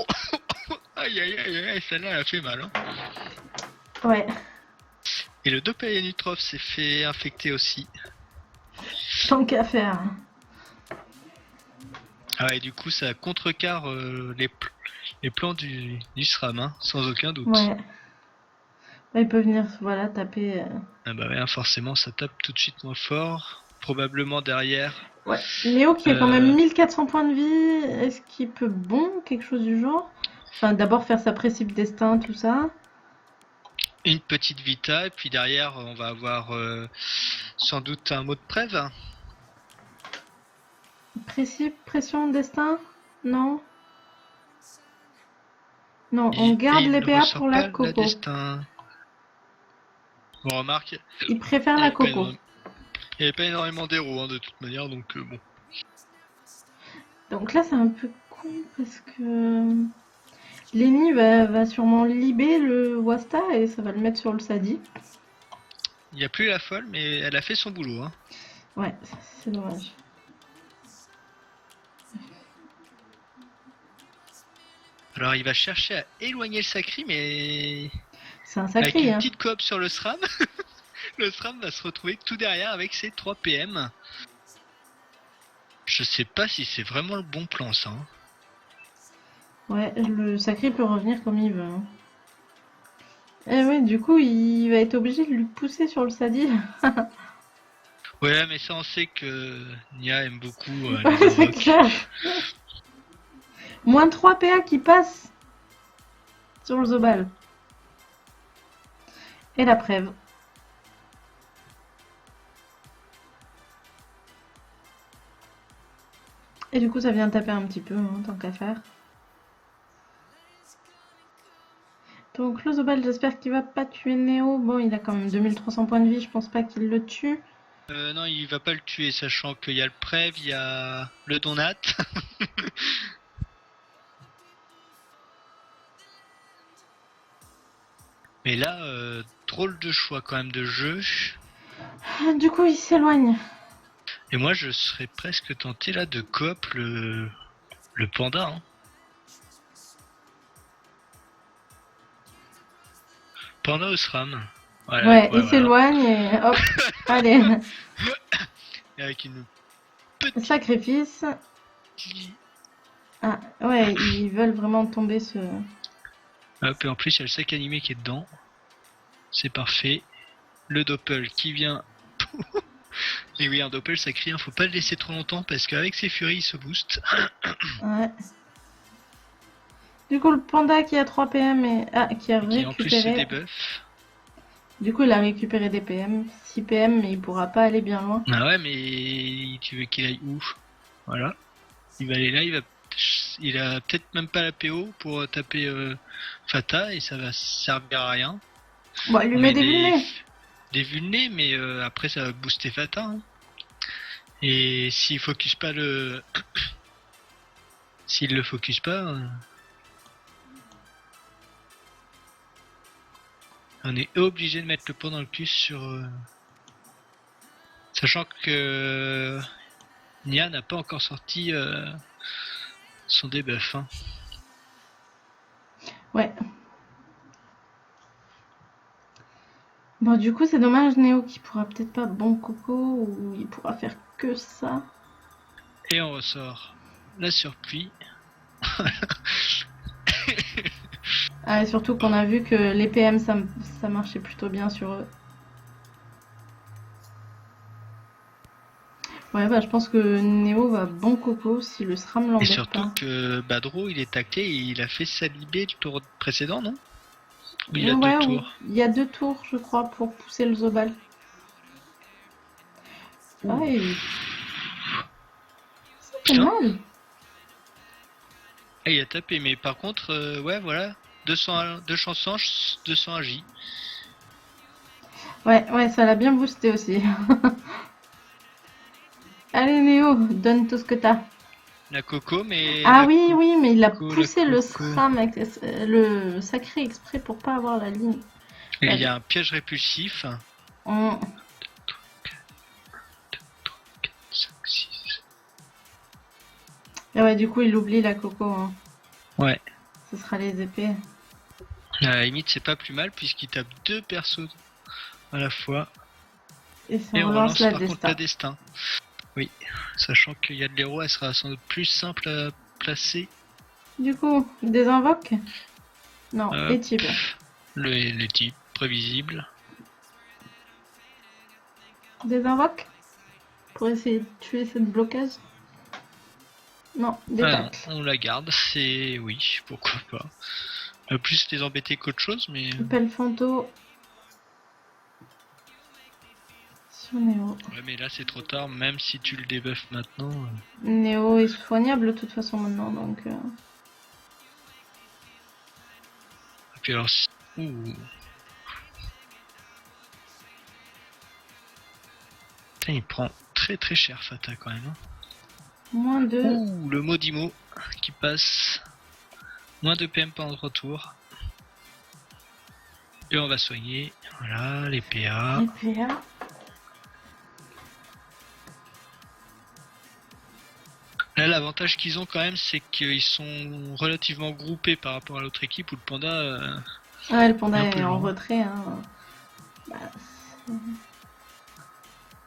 Aïe aïe aïe aïe, celle-là elle a fait mal. Hein. Ouais. Et le Doppelganutrov s'est fait infecter aussi. Tant qu'à faire. Ah et du coup ça contrecarre les plans du SRAM, hein, sans aucun doute. Ouais. Ouais, il peut venir voilà, taper. Ah bah ouais, forcément ça tape tout de suite moins fort. Probablement derrière. Ouais. Léo qui a quand même 1400 points de vie. Est-ce qu'il peut quelque chose du genre? Enfin, d'abord faire sa précipe destin, tout ça. Une petite Vita, et puis derrière on va avoir sans doute un mot de prêve. Précipe, pression, destin? Non? Non, on garde Et il les ne PA ressort pour la pas coco. destin. On remarque, Il préfère la coco. il n'y avait pas énormément d'héros hein, de toute manière, donc bon. Donc là, c'est un peu con parce que Lenny va sûrement libérer le Wasta et ça va le mettre sur le Sadi. Il n'y a plus la folle, mais elle a fait son boulot. Hein. Ouais, c'est dommage. Alors il va chercher à éloigner le Sacri, mais C'est un avec sacré, une hein. petite coop sur le SRAM, le SRAM va se retrouver tout derrière avec ses 3 PM. Je sais pas si c'est vraiment le bon plan ça. Hein. Ouais, le sacré peut revenir comme il veut. Hein. Et ouais, du coup, il va être obligé de lui pousser sur le Sadi. Ouais, mais ça on sait que Nia aime beaucoup Ouais, les c'est invoques. clair. Moins 3 PA qui passent sur le Zobal. Et la preuve. Et du coup, ça vient taper un petit peu, hein, tant qu'à faire. Donc le Zobal, j'espère qu'il va pas tuer Néo. Bon, il a quand même 2300 points de vie, je pense pas qu'il le tue. Non, il va pas le tuer, sachant qu'il y a le Prève, il y a le Donat. Mais là, drôle de choix quand même de jeu. Du coup, il s'éloigne. Et moi, je serais presque tenté là de coop le panda. Hein. Panda au SRAM. Voilà, Ouais, il voilà. s'éloigne et hop, allez. Et avec une Sacrifice. Ah, ouais, ils veulent vraiment tomber ce... Hop, et en plus, il y a le sac animé qui est dedans. C'est parfait. Le Doppel qui vient. Et oui, un Doppel, ça crie, hein. Faut pas le laisser trop longtemps parce qu'avec ses furies, il se booste. Ouais. Du coup, le panda qui a 3 PM et... Ah, qui a Qui en plus se récupéré... débuff. Du coup, il a récupéré des PM. 6 PM, mais il pourra pas aller bien loin. Ah ouais, mais tu veux qu'il aille où? Voilà. Il va aller là, il a peut-être même pas la PO pour taper Fata et ça va servir à rien. Bon, il lui met des vulnés. Des vulnés, mais après ça va booster Fata. Hein. Et s'il focus pas le... S'il le focus pas... On est obligé de mettre le point dans le cul sur... Sachant que... Nia n'a pas encore sorti son debuff. Hein. Ouais. Bon, du coup, c'est dommage, Néo, qui pourra peut-être pas bon coco, ou il pourra faire que ça. Et on ressort la surpluie. Ah, et surtout qu'on a vu que les PM, ça marchait plutôt bien sur eux. Ouais, bah je pense que Néo va bon coco si le SRAM Et l'embête surtout pas. que Badro, il est taclé et il a fait saliber le tour précédent, non? Ou il a Ouais, 2 tours. il y a 2 tours, je crois, pour pousser le Zobal. Ouais, ça fait Putain. mal. Ah, il a tapé, mais par contre, ouais, voilà. 200 chances, 200 J. Ouais, ça l'a bien boosté aussi. Allez Néo, donne tout ce que t'as. La Coco, mais. Ah la oui, mais il a Coco, poussé la le Coco. SRAM, le sacré exprès pour pas avoir la ligne. Et il y a un piège répulsif. On- 5, 6. Et ouais, du coup, il oublie la coco. Hein. Ouais. Ce sera les épées. À la limite, c'est pas plus mal puisqu'il tape 2 persos à la fois. Et ça Et on relance relance la par contre destin. la destin. Oui. Sachant qu'il y a de l'héros, elle sera sans doute plus simple à placer. Du coup, des invoques? Non, Hop. les types. Les types prévisibles. Des invoques? Pour essayer de tuer cette bloqueuse? Non, des Ah non, tacles. on la garde, c'est. Oui, pourquoi pas. Plus les embêter qu'autre chose, mais. Pelfanto. Sur Néo. Ouais, mais là c'est trop tard, même si tu le débuffes maintenant. Néo est soignable de toute façon maintenant, donc... Et puis alors. Ouh. Putain, il prend très très cher Fata quand même. Hein. Moins de... Ouh, le Modimo qui passe. Moins de PM pendant 3 tours. Et on va soigner. Voilà, les PA. Les PA. Là, l'avantage qu'ils ont quand même, c'est qu'ils sont relativement groupés par rapport à l'autre équipe où le Panda. Ouais, le panda Un peu est en loin. retrait. Hein. Bah,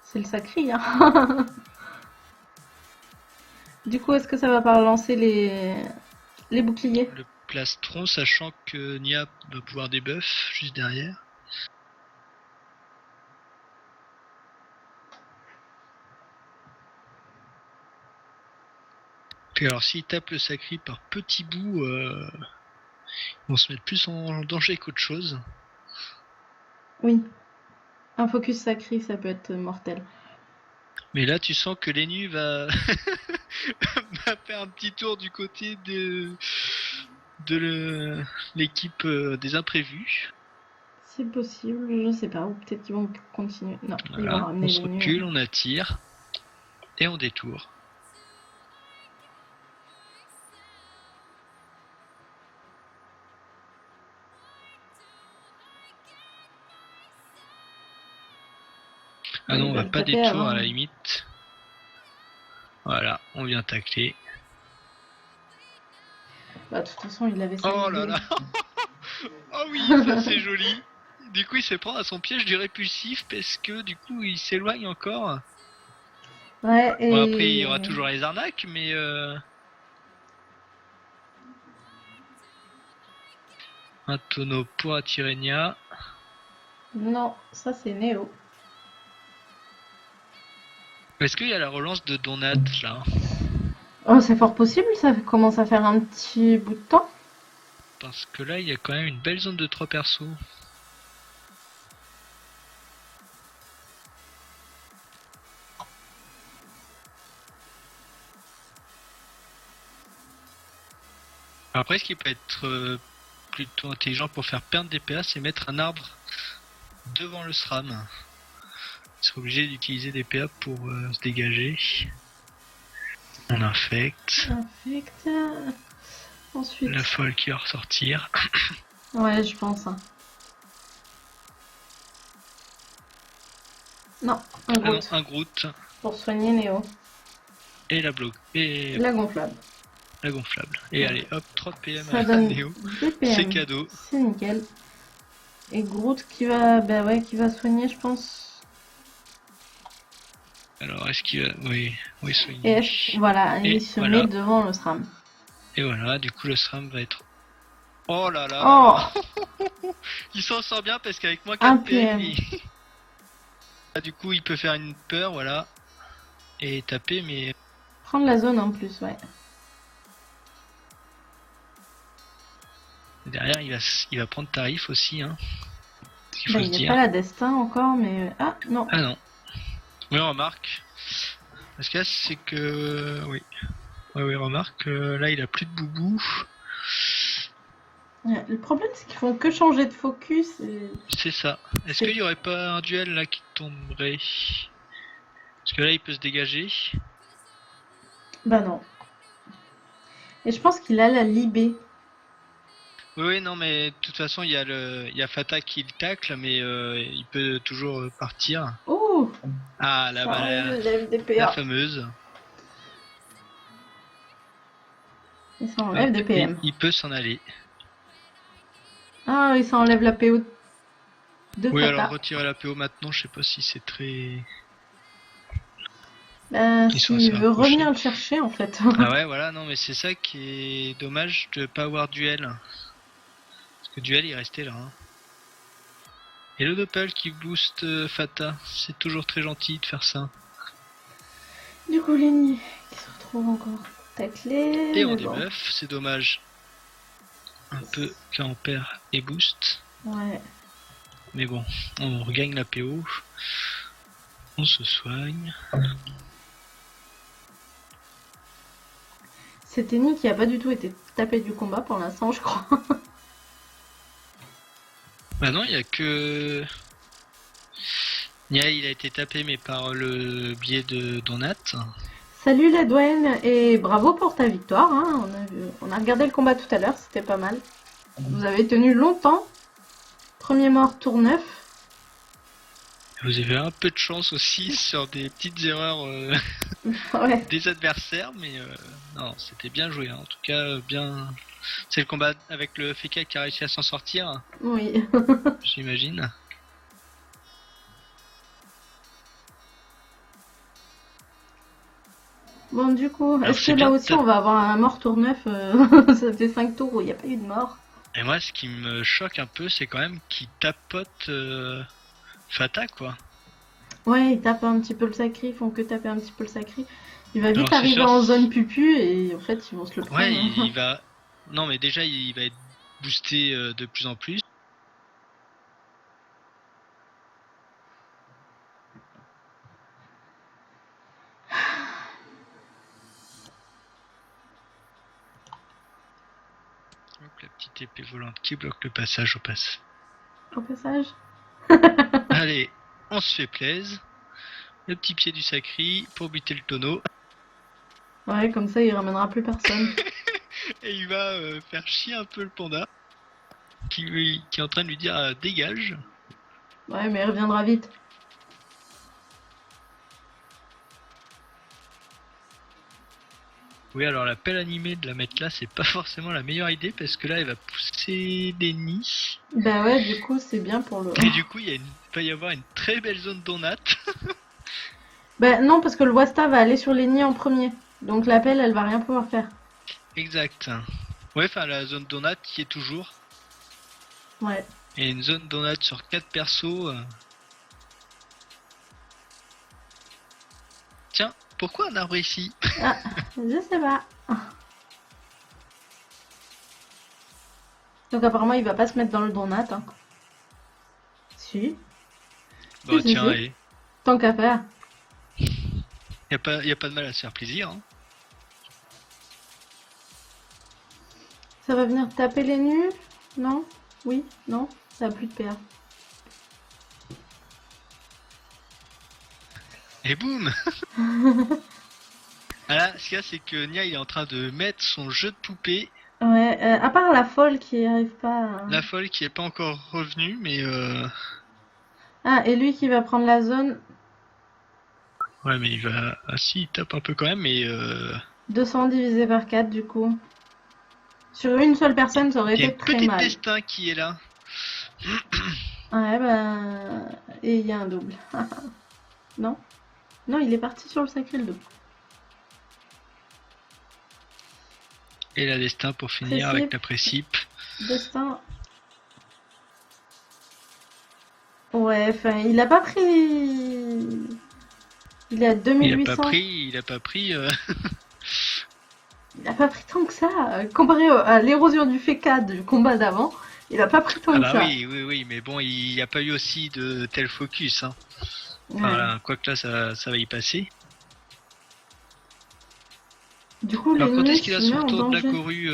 c'est le sacré. Hein. Du coup, est-ce que ça va pas relancer les boucliers? Le plastron, sachant que Nia va pouvoir débuff juste derrière. Puis alors, s'ils tapent le sacré par petits bouts, ils vont se mettre plus en danger qu'autre chose. Oui. Un focus sacré, ça peut être mortel. Mais là, tu sens que Lennu va... va faire un petit tour du côté de l'équipe des imprévus. C'est possible, je sais pas. Ou peut-être qu'ils vont continuer. Non, ils vont Voilà, ramener on se les nus. recule, on attire et on détourne. Ah non, on va pas détour à la limite. Voilà, on vient tacler. Bah, de toute façon, il avait ça. Oh là là. Oh oui, ça c'est joli. Du coup, il se prend à son piège du répulsif parce que du coup, il s'éloigne encore. Ouais, et... Bon, après, il y aura toujours les arnaques, mais un tonneau pour attirer Nia. Non, ça c'est Néo. Est-ce qu'il y a la relance de Donat là? Oh, c'est fort possible, ça commence à faire un petit bout de temps. Parce que là, il y a quand même une belle zone de 3 persos. Après, ce qui peut être plutôt intelligent pour faire perdre des PA, c'est mettre un arbre devant le SRAM. Ils sont obligés d'utiliser des PA pour se dégager. On infecte. Infect. Ensuite. La folle qui va ressortir. Ouais, je pense. Hein. Non, un Ah non, Groot. un Groot. Pour soigner Néo. Et la bloc. Et La gonflable. la gonflable. Et allez, hop, 3 PM Ça à donne Néo. des PM. C'est cadeau. C'est nickel. Et Groot qui va, bah ouais, qui va soigner, je pense. Alors, est-ce qu'il va... Oui, soigner. Et voilà, Et il se voilà. met devant le SRAM. Et voilà, du coup, le SRAM va être... Oh là là. Oh, Il s'en sort bien parce qu'avec moi, Un 4 PM, PM. Ah, du coup, il peut faire une peur, voilà. Et taper, mais... prendre la zone en plus, ouais. Derrière, il va prendre tarif aussi, hein. Ce qu'il faut Bah, se il n'y a dire. pas la destin encore, mais... Ah, non. Ah non. Oui, on remarque. Parce que là, c'est que... Oui. Ouais, remarque, là il a plus de boubou. Ouais, le problème, c'est qu'ils font que changer de focus. Et... C'est ça. Est-ce qu'il y aurait pas un duel là qui tomberait? Parce que là il peut se dégager. Bah non. Et je pense qu'il a la libé. Oui, non, mais de toute façon, il y a Fata qui le tacle, mais il peut toujours partir. Oh, Ah, ça la enlève des PA. fameuse. Et ça enlève des PM. Il peut s'en aller. Ah, et ça enlève la PO de Oui, Fata. alors retirer la PO maintenant, je sais pas si c'est très... Bah, Ils sont s'il assez veut rapprochés. revenir le chercher, en fait. Ah ouais, voilà, non, mais c'est ça qui est dommage de pas avoir duel. Parce que duel, il restait là. Hein. Et le Doppel qui booste Fata, c'est toujours très gentil de faire ça. Du coup, Lenny, qui se retrouve encore taclé. Et on mais bon. débuff, c'est dommage. Un peu quand on perd et boost. Ouais. Mais bon, on regagne la PO. On se soigne. C'est Lenny qui a pas du tout été tapé du combat pour l'instant, je crois. Bah non, il y a que... Nia, il a été tapé mais par le biais de Donat. Salut la douane et bravo pour ta victoire. Hein. On a regardé le combat tout à l'heure, c'était pas mal. Vous avez tenu longtemps. Premier mort, tour 9. Vous avez un peu de chance aussi sur des petites erreurs Ouais. des adversaires, mais non, c'était bien joué. Hein. En tout cas, bien. C'est le combat avec le FK qui a réussi à s'en sortir, Oui. j'imagine. Bon, du coup, Alors, est-ce que c'est là bien, aussi t'as- on va avoir un mort tour 9 ça fait 5 tours où il n'y a pas eu de mort. Et moi, ce qui me choque un peu, c'est quand même qu'il tapote Fata, quoi. Ouais, ils tapent un petit peu le sacré, ils font que taper un petit peu le sacré. Il va vite Alors, c'est arriver sûr, en zone pupu et en fait ils vont se le prendre. Ouais, il va. Non, mais déjà, il va être boosté de plus en plus. Hop, la petite épée volante qui bloque le passage au pass. Au passage. Allez, on se fait plaise. Le petit pied du sacré pour buter le tonneau. Ouais, comme ça il ramènera plus personne. Et il va faire chier un peu le panda. Qui est en train de lui dire dégage. Ouais, mais il reviendra vite. Oui, alors la pelle animée de la mettre là, c'est pas forcément la meilleure idée parce que là, elle va pousser des nids. Bah ouais, du coup c'est bien pour le... Et du coup, il va y avoir une très belle zone donat. Bah non, parce que le Wasta va aller sur les nids en premier. Donc l'appel, elle va rien pouvoir faire. Exact. Ouais, enfin, la zone donat qui est toujours. Ouais. Et une zone donat sur 4 persos. Tiens, pourquoi un arbre ici? Ah, je sais pas. Donc apparemment il va pas se mettre dans le donat. Hein. Si. Bah Si, si, tiens, si. allez. Tant qu'à faire. Y a pas de mal à se faire plaisir. Hein. Ça va venir taper les nuls? Non? Oui? Non? Ça a plus de PA. Et boum. Voilà, ce qu'il y a, c'est que Nia il est en train de mettre son jeu de poupée. Ouais, à part la folle qui arrive pas à... La folle qui est pas encore revenue, mais Ah, et lui qui va prendre la zone. ouais, mais il va. Ah si, il tape un peu quand même, mais 200 divisé par 4 du coup. Sur une seule personne, ça aurait il y a été une très petite mal. destin qui est là. Ouais, bah... Et il y a un double. Non? Non, il est parti sur le sacré le double. Et la destin pour finir Précip. avec la précipe. Destin. Ouais, enfin, il a pas pris... Il est à Il 2800. a pas pris. Il a pas pris tant que ça. Comparé à l'érosion du féca du combat d'avant, il a pas pris tant Ah que bah ça. oui, mais bon, il n'y a pas eu aussi de tel focus. Hein. Ouais. Voilà, quoique là, ça va y passer. Du coup, Alors quand l'ennemi est-ce qu'il a se met son en tour de la danger. corue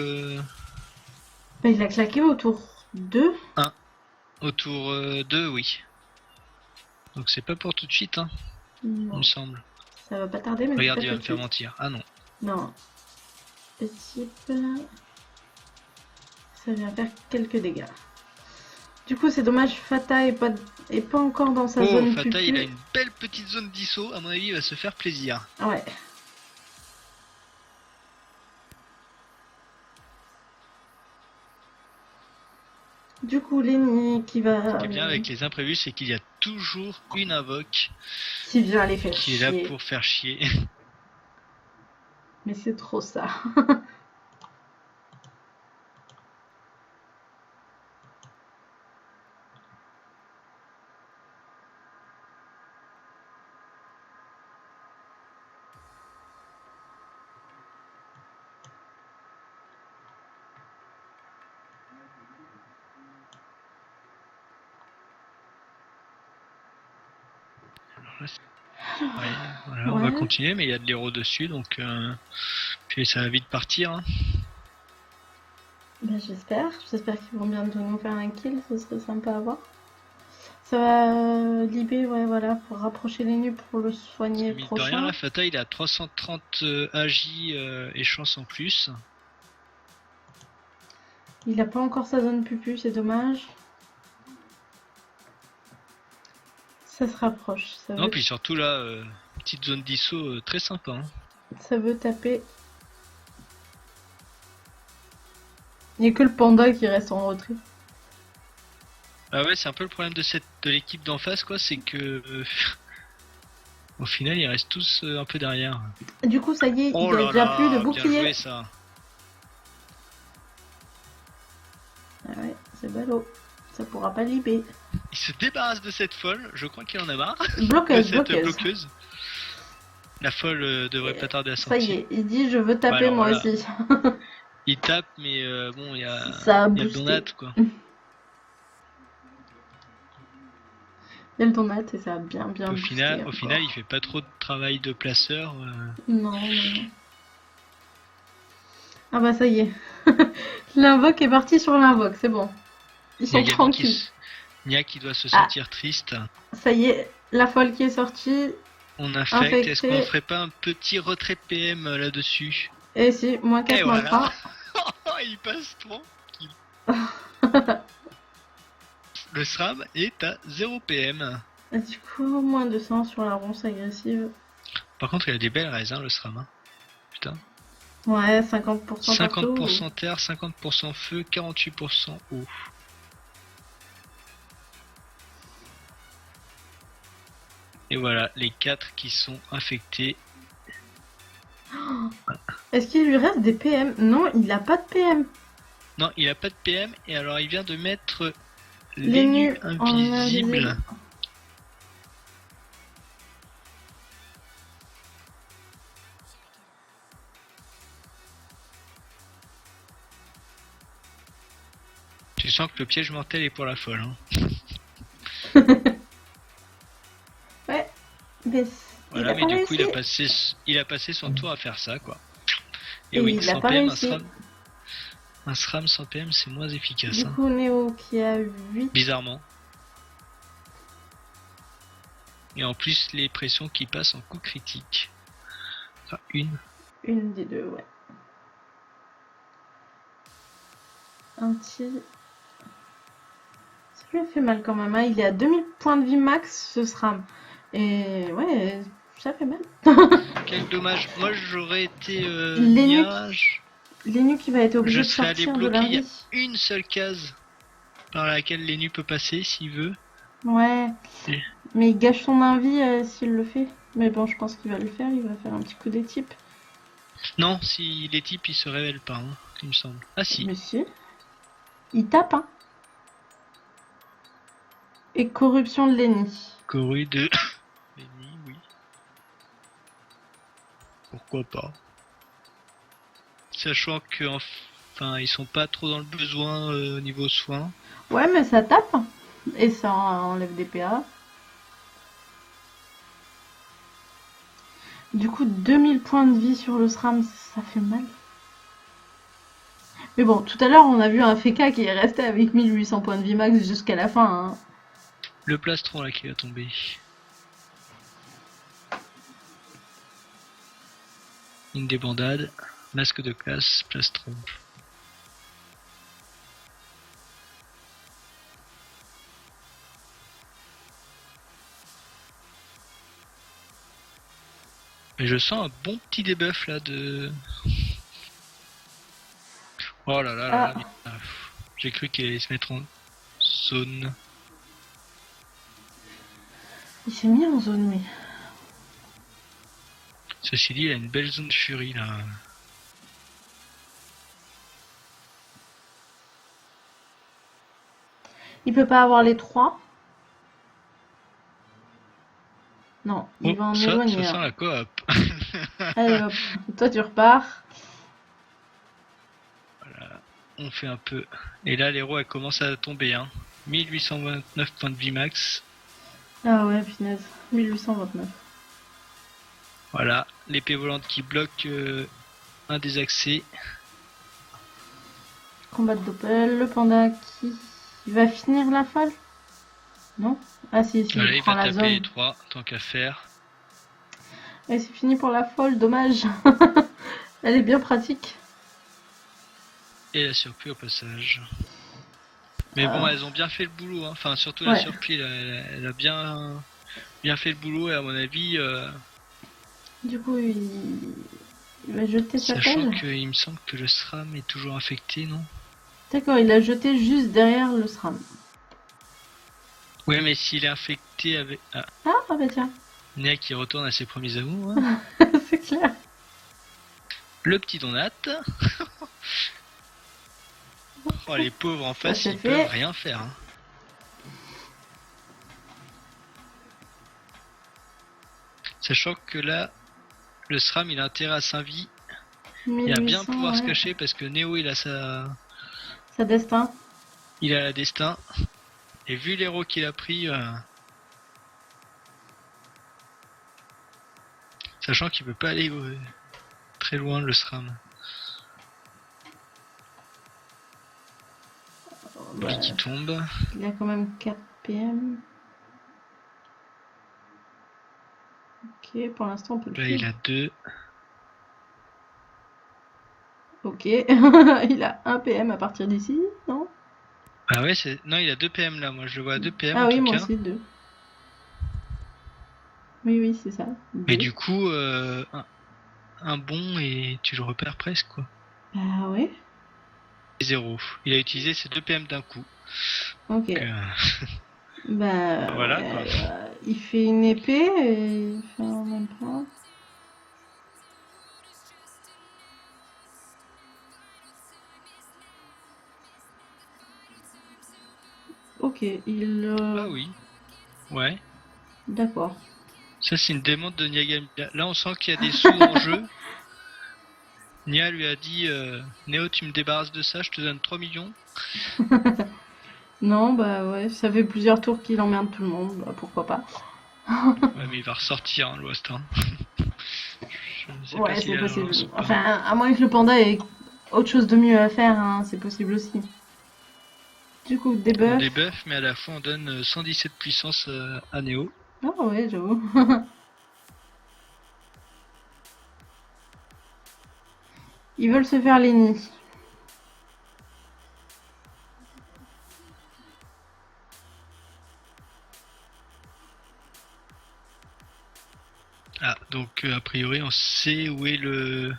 Bah, il a claqué au tour 2. au tour 2, oui. Donc c'est pas pour tout de suite, hein, il Non, me semble. ça va pas tarder, mais Regarde, c'est il pas va tout me de faire suite. mentir. Ah non. Non. Le type, ça vient faire quelques dégâts. Du coup, c'est dommage, Fata est pas encore dans sa Oh, zone Fata, pupu. il a une belle petite zone d'ISO. À mon avis, il va se faire plaisir. Ouais. Du coup, Lenny qui va... Ce qui est bien avec les imprévus, c'est qu'il y a toujours une invoque qui vient les faire qui est là chier. pour faire chier. Mais c'est trop ça. Ouais, voilà, on va Ouais. continuer, mais il y a de l'héros dessus, donc puis ça va vite partir. Hein. Ben, j'espère qu'ils vont bientôt nous faire un kill, ce serait sympa à voir. Ça va libérer, ouais, voilà, pour rapprocher les nus pour le soigner Mine de prochain. rien, la Fata, il a 330 AJ et chance en plus. Il a pas encore sa zone pupu, c'est dommage. Ça se rapproche, Non, puis surtout là, petite zone d'ISO très sympa. Hein. ça veut taper. Il n'y a que le panda qui reste en retrait. Ah ouais, c'est un peu le problème de l'équipe d'en face, quoi, c'est que au final, ils restent tous un peu derrière. Du coup, ça y est, Oh il n'y a là déjà là, plus de bien bouclier. joué ça. Ah ouais, c'est ballot. Ça pourra pas libérer. Il se débarrasse de cette folle, je crois qu'il en a marre. Bloqueuse, de cette bloqueuse. bloqueuse. La folle devrait pas tarder à Ça sortir. y est, il dit je veux taper alors, moi voilà. aussi. Il tape, mais bon, il y a, Ça a il y a le boosté. donat, quoi. Il y a le donat et ça a bien Au boosté final, encore. il fait pas trop de travail de placeur. Non, non. Ah bah ça y est. L'invoque est parti sur l'invoque, c'est bon. Ils Il y a sont Gabi tranquilles. Nia qui doit se sentir triste. Ça y est, la folle qui est sortie. On infecte. Infecté. Est-ce qu'on ferait pas un petit retrait PM là-dessus? Et si, moins 4, Et moins voilà. 3. Il passe tranquille. Le SRAM est à 0 PM. Et du coup, moins 200 sur la ronce agressive. Par contre, il a des belles raises, hein, le SRAM. Hein. Putain. Ouais, 50% partout. 50% terre, 50% feu, 48% eau. Et voilà, les 4 qui sont infectés. Est-ce qu'il lui reste des PM? Non, il a pas de PM. Non, il a pas de PM, et alors il vient de mettre Les les nus nus en invisibles. invisible. Tu sens que le piège mortel est pour la folle. Hein. Ouais. Mais Voilà, il mais a du pas coup, il a passé son tour à faire ça, quoi. Et Et oui, il a sans pas PM, réussi. un SRAM sans PM, c'est moins efficace. Du Hein. coup, Néo qui a 8. Bizarrement. Et en plus, les pressions qui passent en coup critique. Enfin, Une des deux, ouais. Un petit. Ça lui a fait mal quand même. Hein. Il est à 2000 points de vie max, ce SRAM. Et ouais, ça fait mal. Quel dommage. Moi, j'aurais été Les Nia, Lénu qui va être obligé je de serais allé sortir de la bloquer. Il y a vie. une seule case par laquelle Lénu peut passer s'il veut. Ouais. Et- Mais il gâche son envie s'il le fait. Mais bon, je pense qu'il va le faire. Il va faire un petit coup des types. Non, si les types ils se révèlent pas, hein, il me semble. Ah si. Mais si. Il tape, hein. Et corruption de Lenny. Corue de Léni, oui. Pourquoi pas. Sachant que enfin ils sont pas trop dans le besoin au niveau soins. Ouais, mais ça tape. Et ça enlève des PA. Du coup, 2000 points de vie sur le SRAM, Ça fait mal. Mais bon, tout à l'heure, on a vu un Feka qui est resté avec 1800 points de vie max jusqu'à la fin. Hein. Le plastron là qui va tomber. Une débandade, masque de classe, plastron. Mais je sens un bon petit debuff là de... Oh là là là, là. J'ai cru qu'il allait se mettre en zone. Il s'est mis en zone, oui. Ceci dit, il a une belle zone furie là. Il peut pas avoir les 3. Non, il Oh, va en ça éloigner. sent un. la coop. Allez hop, toi tu repars. On fait un peu. Et là, l'héros elle commence à tomber. Hein. 1829 points de vie max. Ah ouais, punaise. 1829. Voilà, l'épée volante qui bloque un des accès. Combat de Doppel, le panda qui va finir la folle. Non? Ah si, Voilà, il il prend va la taper les zone. 3, tant qu'à faire. Et c'est fini pour la folle, dommage. Elle est bien pratique. Et la surplie au passage. Mais bon, elles ont bien fait le boulot. Hein. Enfin, surtout la Ouais. surplie, elle a bien fait le boulot. Et à mon avis, Du coup, il va jeter sa sachant pelle. qu'il me semble que le SRAM est toujours infecté, non? D'accord, il l'a jeté juste derrière le SRAM. Ouais, mais s'il est infecté avec... Ah, Ah bah tiens, Nia qui retourne à ses premiers amours. Hein. c'est clair. Le petit Donat. Oh, les pauvres en face, c'est ils fait. peuvent rien faire. Hein. Sachant que là, le SRAM il a intérêt à s'invie. Il a bien 1800, pouvoir se ouais. cacher parce que Neo il a sa Destin. il a la destin. Et vu l'héros qu'il a pris, sachant qu'il peut pas aller très loin le SRAM. Bah, Lui qui tombe. il a quand même 4 PM. Ok, pour l'instant on peut le Là tuer. il a 2. Ok, il a 1 PM à partir d'ici, non? Ah ouais, non, il a 2 PM là, moi je le vois à 2 PM Ah en oui, tout moi cas. aussi, 2. Oui, oui, c'est ça. Mais 2. du coup, un bon et tu le repères presque quoi. Bah ouais, 0. Il a utilisé ses 2 PM d'un coup. ok. Donc, Bah voilà, ouais, quoi. il fait une épée et il fait en même temps. Ok, Ah oui. Ouais. D'accord. Ça c'est une démonte de Niagamia. Là on sent qu'il y a des sous en jeu. Nia lui a dit Néo tu me débarrasses de ça, je te donne 3 millions. Non, bah ouais, ça fait plusieurs tours qu'il emmerde tout le monde, bah pourquoi pas. Ouais mais il va ressortir hein, l'Ouest. Hein. Je ne sais pas Ouais, s'il c'est a possible. l'avance ou pas. Enfin, à moins que le panda ait autre chose de mieux à faire, hein, c'est possible aussi. Du coup, On debuff. débuff mais à la fois on donne 117 puissance à Néo. Ah ouais, j'avoue. Ils veulent se faire les nids. Ah donc a priori on sait où est le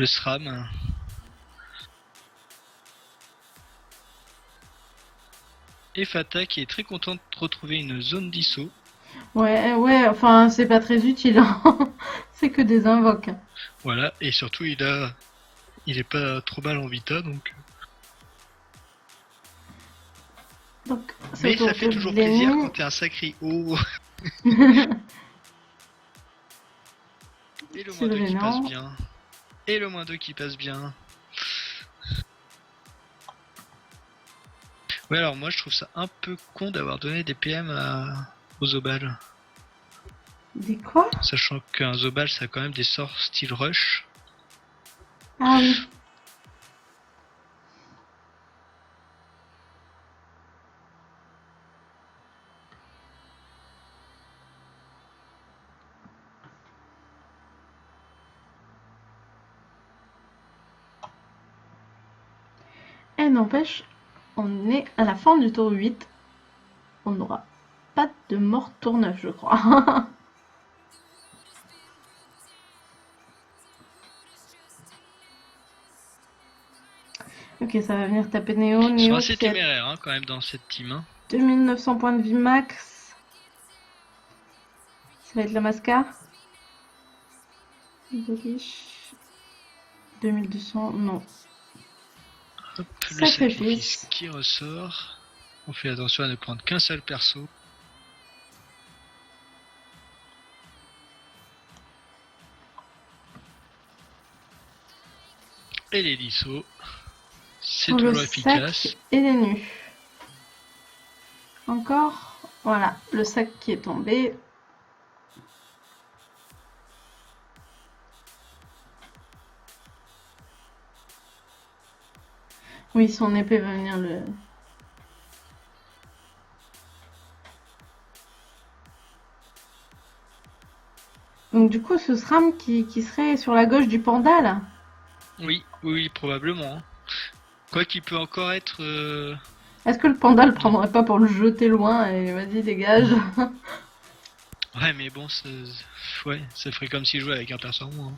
SRAM. Et Fata qui est très contente de retrouver une zone d'ISO. Ouais, enfin, c'est pas très utile. Hein. C'est que des invoques. Voilà, et surtout il est pas trop mal en vita donc. Donc, c'est Mais au tour ça fait de toujours Lenny. plaisir quand t'es un sacré haut. Et le C'est moins 2 qui gênant. passe bien. Et le moins 2 qui passe bien. Ouais alors moi je trouve ça un peu con d'avoir donné des PM aux Zobal. Des quoi? Sachant qu'un Zobal ça a quand même des sorts style rush. Ah oui. Et n'empêche, on est à la fin du tour 8. On n'aura pas de mort tour 9, je crois. Ok, ça va venir taper Néo. Ils sont Néo assez qui a téméraires quand même dans cette team. Hein. 2900 points de vie max. Ça va être la Mascar. Delish. 2200, non. Hop, le Sacrifice. sacrifice qui ressort. On fait attention à ne prendre qu'un seul perso. Et les lissos. C'est Pour le toujours efficace. sac et les nus. Encore. Voilà, le sac qui est tombé. Oui, son épée va venir le... Donc du coup, ce SRAM qui serait sur la gauche du panda, là. Oui, probablement. Hein. Quoi qu'il peut encore être... Est-ce que le panda le prendrait pas pour le jeter loin et vas-y, dégage? Ouais, mais bon, ouais, ça ferait comme s'il jouait avec un perso en moins. Hein.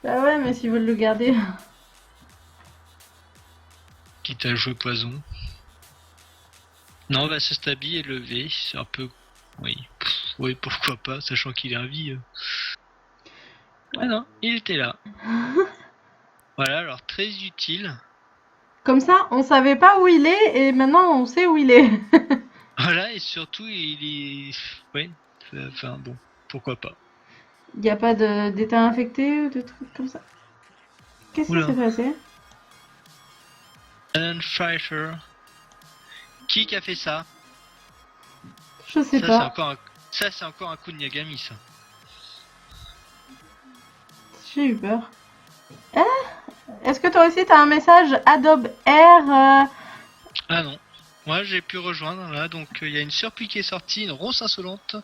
Bah ouais, mais s'ils veulent le garder... Quitte à jouer poison. Non, on va se stabiller et lever. C'est un peu... Oui. Oui, pourquoi pas, sachant qu'il est en vie. Ah non, il était là. Voilà, alors très utile. Comme ça, on savait pas où il est et maintenant on sait où il est. Voilà, et surtout, il est... Ouais, enfin bon, pourquoi pas. Il n'y a pas d'état infecté ou de trucs comme ça. Qu'est-ce qui Oula. s'est passé? Alan Pfeiffer. Qui a fait ça? Je sais Ça, pas. c'est encore un coup de Nyagami, ça. J'ai eu peur. Est-ce que toi aussi t'as un message Adobe Air Ah non. Moi, j'ai pu rejoindre, là, donc il y a une surpluie qui est sortie, une ronce insolente.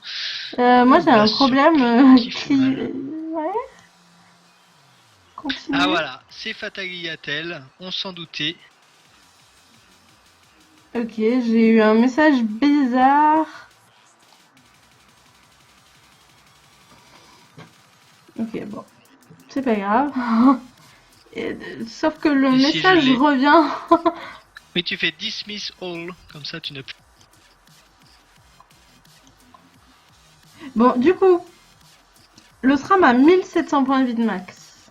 Moi j'ai un La problème surpluie qui fait qui... mal. Ouais. Continue. Ah voilà, c'est Fataliatel, on s'en doutait. Ok, j'ai eu un message bizarre. Ok, bon. C'est pas grave. Sauf que le Ici, je message l'ai. revient. Mais tu fais dismiss all, comme ça tu n'as plus. Bon, du coup, le SRAM a 1700 points de vie de max.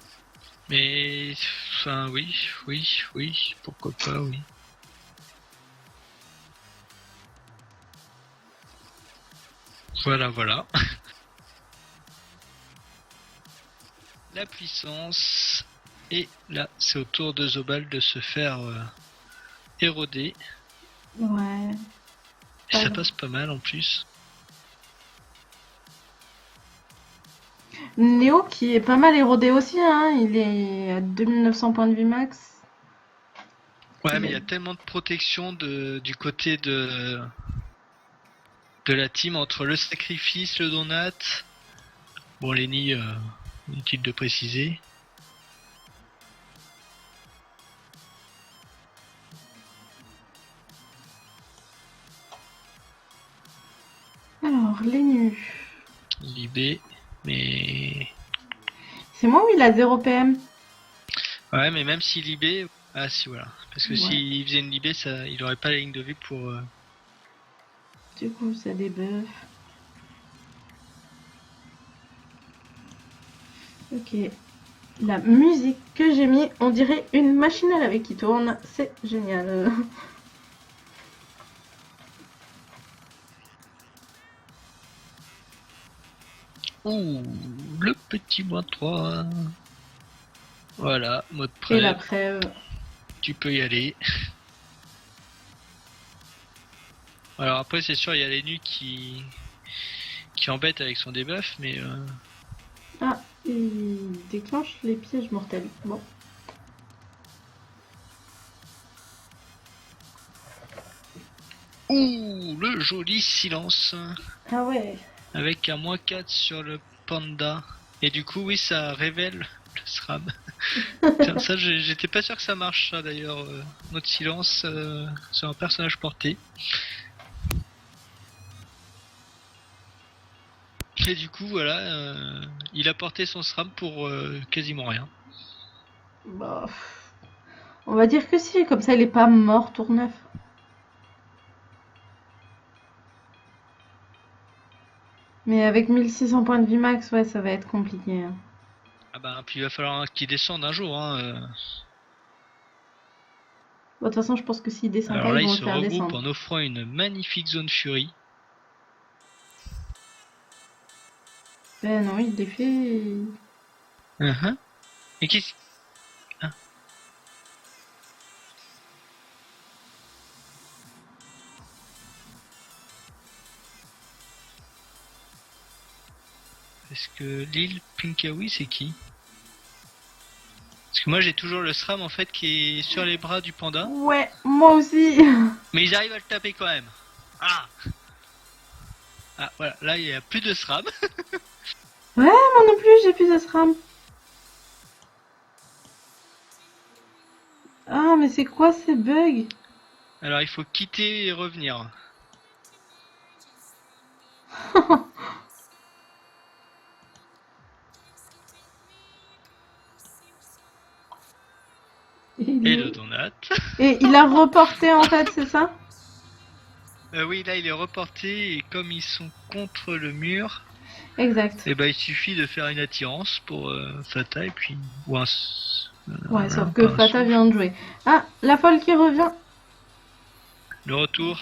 Mais, enfin, oui, pourquoi pas, oui. Voilà. La puissance. Et là, c'est au tour de Zobal de se faire éroder. Ouais. Et ça passe pas mal en plus. Néo qui est pas mal érodé aussi, hein. Il est à 2900 points de vie max. Ouais, mais il y a tellement de protection du côté de la team entre le sacrifice, le donat. Bon, Lenny, inutile de préciser. Alors, les nus. Libé, mais... C'est moi ou il a 0 PM? Ouais, mais même s'il libé... Ah si, voilà. Parce que Ouais. s'il faisait une libé, il aurait pas la ligne de vue pour... Du coup, ça débuffe. Ok. La musique que j'ai mis, on dirait une machine à laver qui tourne. C'est génial. Ouh, le petit -3. Voilà, mode prêt. Et la trêve. Tu peux y aller. Alors après, c'est sûr, il y a les nus qui embêtent avec son debuff, mais... Il déclenche les pièges mortels. Bon. Ouh, le joli silence. Ah ouais. Avec un -4 sur le panda. Et du coup, oui, ça révèle le SRAM. Tiens, ça, j'étais pas sûr que ça marche, ça d'ailleurs. Notre silence sur un personnage porté. Et du coup, voilà, il a porté son SRAM pour quasiment rien. Bah, on va dire que si, comme ça il est pas mort Tourneuf. Mais avec 1600 points de vie max, ouais, ça va être compliqué. Hein. Ah bah, puis il va falloir qu'il descende un jour. Hein. Bon, de toute façon, je pense que s'il descend Alors pas, là, ils vont il le se faire regroupe descendre. en offrant une magnifique zone Fury. Ben non, il les fait. Et qu'est-ce... Ah. Est-ce que l'île Pinkawi, c'est qui? Parce que moi j'ai toujours le SRAM en fait qui est sur les bras du panda. Ouais, moi aussi. Mais ils arrivent à le taper quand même. Ah, ah voilà, là il n'y a plus de SRAM. Moi non plus, j'ai plus de SRAM. Ah, mais c'est quoi ces bugs? Alors il faut quitter et revenir. Et le donut. Et il a reporté en fait, c'est ça? Oui, là il est reporté et comme ils sont contre le mur, Exact. et ben il suffit de faire une attirance pour Fata et puis ou un. Ouais, sauf que Fata vient de jouer. Ah, la folle qui revient. Le retour.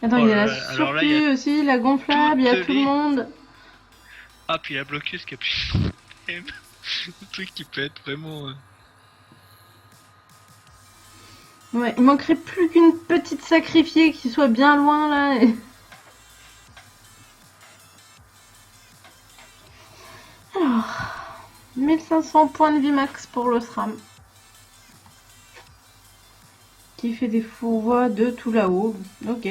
Attends, Oh il y a là la là, alors là, surplus il y a aussi, la gonflable, il y a toutes tout le les- monde. Ah, puis la bloqueuse qui a plus de le truc qui peut être vraiment. Ouais, il manquerait plus qu'une petite sacrifiée qui soit bien loin là. Alors, 1500 points de vie max pour le SRAM. Qui fait des fourvoies de tout là-haut. Ok.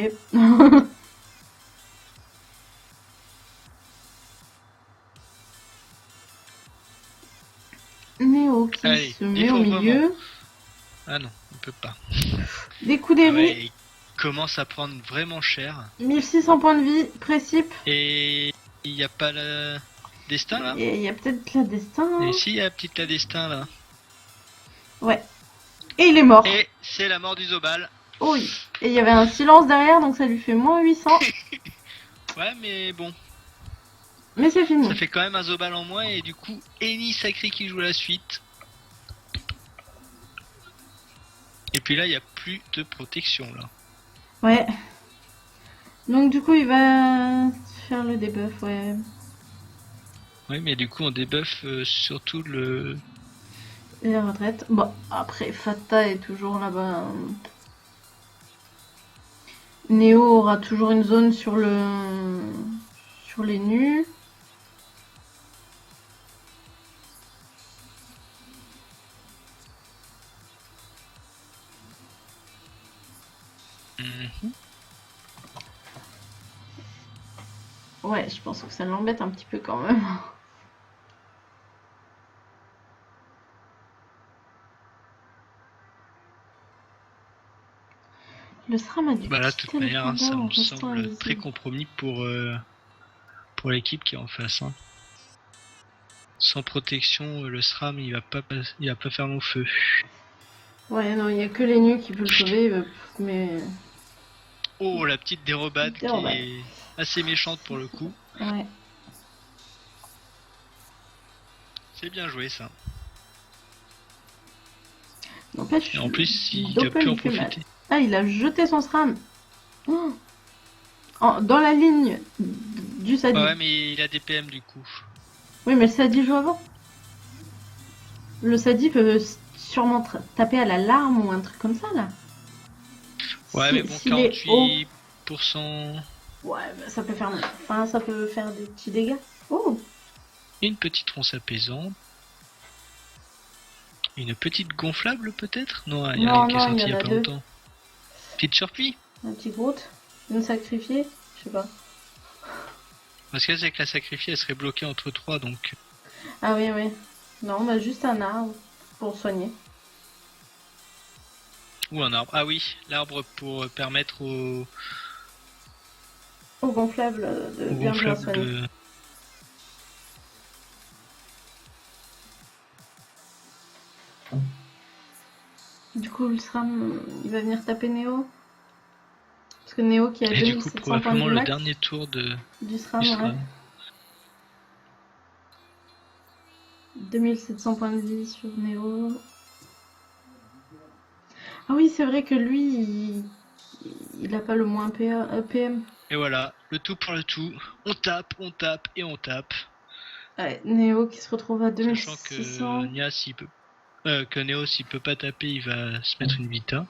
Néo qui Allez, se il met faut au milieu. Ah non, on peut pas. Des coups Ah d'aiguille. ouais, il commence à prendre vraiment cher. 1600 points de vie, précipe. Et il n'y a pas le destin là. Et il y a peut-être la destin. Hein. Et si, il y a la petite la destin là. Ouais. Et il est mort. Et c'est la mort du Zobal. Oh oui. Et il y avait un silence derrière, donc ça lui fait moins 800. Ouais, mais bon, Mais c'est fini. ça fait quand même un Zobal en moins et du coup, Eni Sacré qui joue la suite. Et puis là, il n'y a plus de protection là. Ouais. Donc du coup, il va faire le debuff, ouais. Oui, mais du coup, on débuff surtout le. Et la retraite. Bon, après, Fata est toujours là-bas. Néo aura toujours une zone sur les nus. Ouais, je pense que ça l'embête un petit peu quand même. Le SRAM a dû Bah là, de quitter toute le manière, combat ça en me restant semble invisible. très compromis pour l'équipe qui est en face. Hein. Sans protection, le SRAM il va pas faire long feu. Ouais, non, il n'y a que les nus qui peuvent le sauver, mais... Oh, la petite dérobade qui Dérobade. est assez méchante pour le coup. Ouais. C'est bien joué ça. N'empêche, Et en plus, il Doppel, a pu en il fait mal. profiter. Ah, il a jeté son SRAM. Oh. Dans la ligne du Sadi. Ouais, mais il a des PM du coup. Oui, mais le Sadi joue avant. Le Sadi peut sûrement taper à la larme ou un truc comme ça, là. Ouais, Si- mais bon, s'il est haut, 48%. ouais, bah, ça peut faire... Enfin, ça peut faire des petits dégâts. Oh. une petite ronce apaisante. Une petite gonflable peut-être? Non, il y en a une qui est sortie il y a pas longtemps. Petite surplis? Un petit Groot? Une sacrifiée? Je sais pas. Parce que c'est que la sacrifiée elle serait bloquée entre 3 donc. Ah oui, oui. Non, bah juste un arbre pour soigner. Ou un arbre. Ah oui, l'arbre pour permettre au Gonflable de bien soigner. de... Du coup, le SRAM, il va venir taper Néo. Parce que Néo qui a Et du coup, 2700 points de probablement vie le max dernier tour de... du SRAM, du ouais. SRAM. 2700 points de vie sur Néo. Ah oui, c'est vrai que lui, il a pas le moins PM. Et voilà, le tout pour le tout. On tape et on tape. Ouais, Néo qui se retrouve à Sachant 2600. que Nia, s'il peut... que Neo, s'il peut pas taper, il va se mettre une Vita.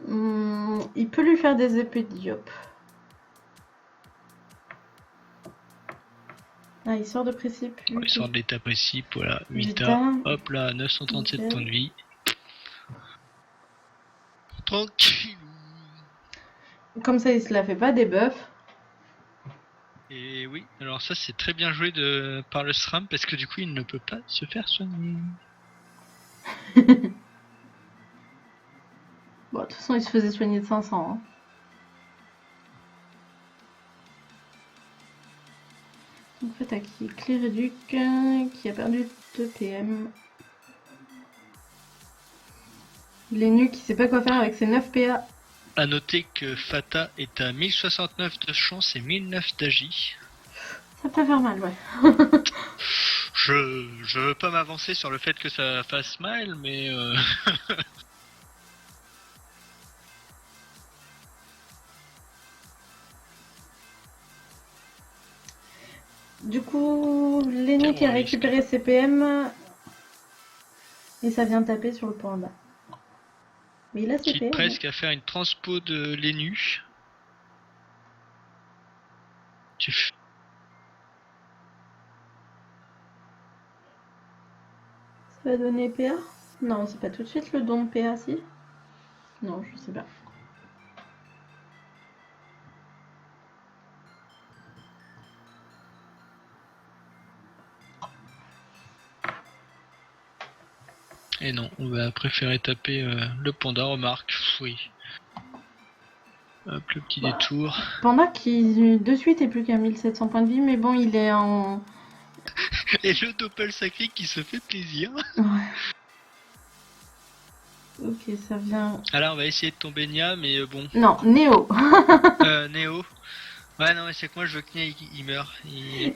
Il peut lui faire des épées Diop. Ah, il sort de précipe. Il sort de l'état précipe, voilà, Vita. Vita. Hop là, 937 Nickel. points de vie. Tranquille. Comme ça, il se la fait pas des buffs. Et oui, alors ça c'est très bien joué par le SRAM parce que du coup il ne peut pas se faire soigner. Bon, de toute façon, il se faisait soigner de 500. Hein. En fait, à qui Clériduc qui a perdu 2 PM. Il est nu, qui sait pas quoi faire avec ses 9 PA. A noter que Fata est à 1069 de chance et 1009 d'agi. Ça peut faire mal, ouais. Je veux pas m'avancer sur le fait que ça fasse mal, mais Du coup, Lenny qui a Bon, récupéré ses PM. Et ça vient taper sur le point en bas. Mais il a ses quitte PM. presque à faire une transpo de Lénu. Ça va donner PA? Non, c'est pas tout de suite le don de PA, si? Non, je sais pas. Et non, on va préférer taper le panda, remarque, oui. Hop, le petit détour. Panda qui de suite est plus qu'à 1700 points de vie, mais bon, il est en... Et le doppel sacré qui se fait plaisir. Ouais. Ok, ça vient... Alors on va essayer de tomber Nia, mais bon. Non, Néo. Néo. Ouais, non, mais c'est que moi je veux que Nia il meurt.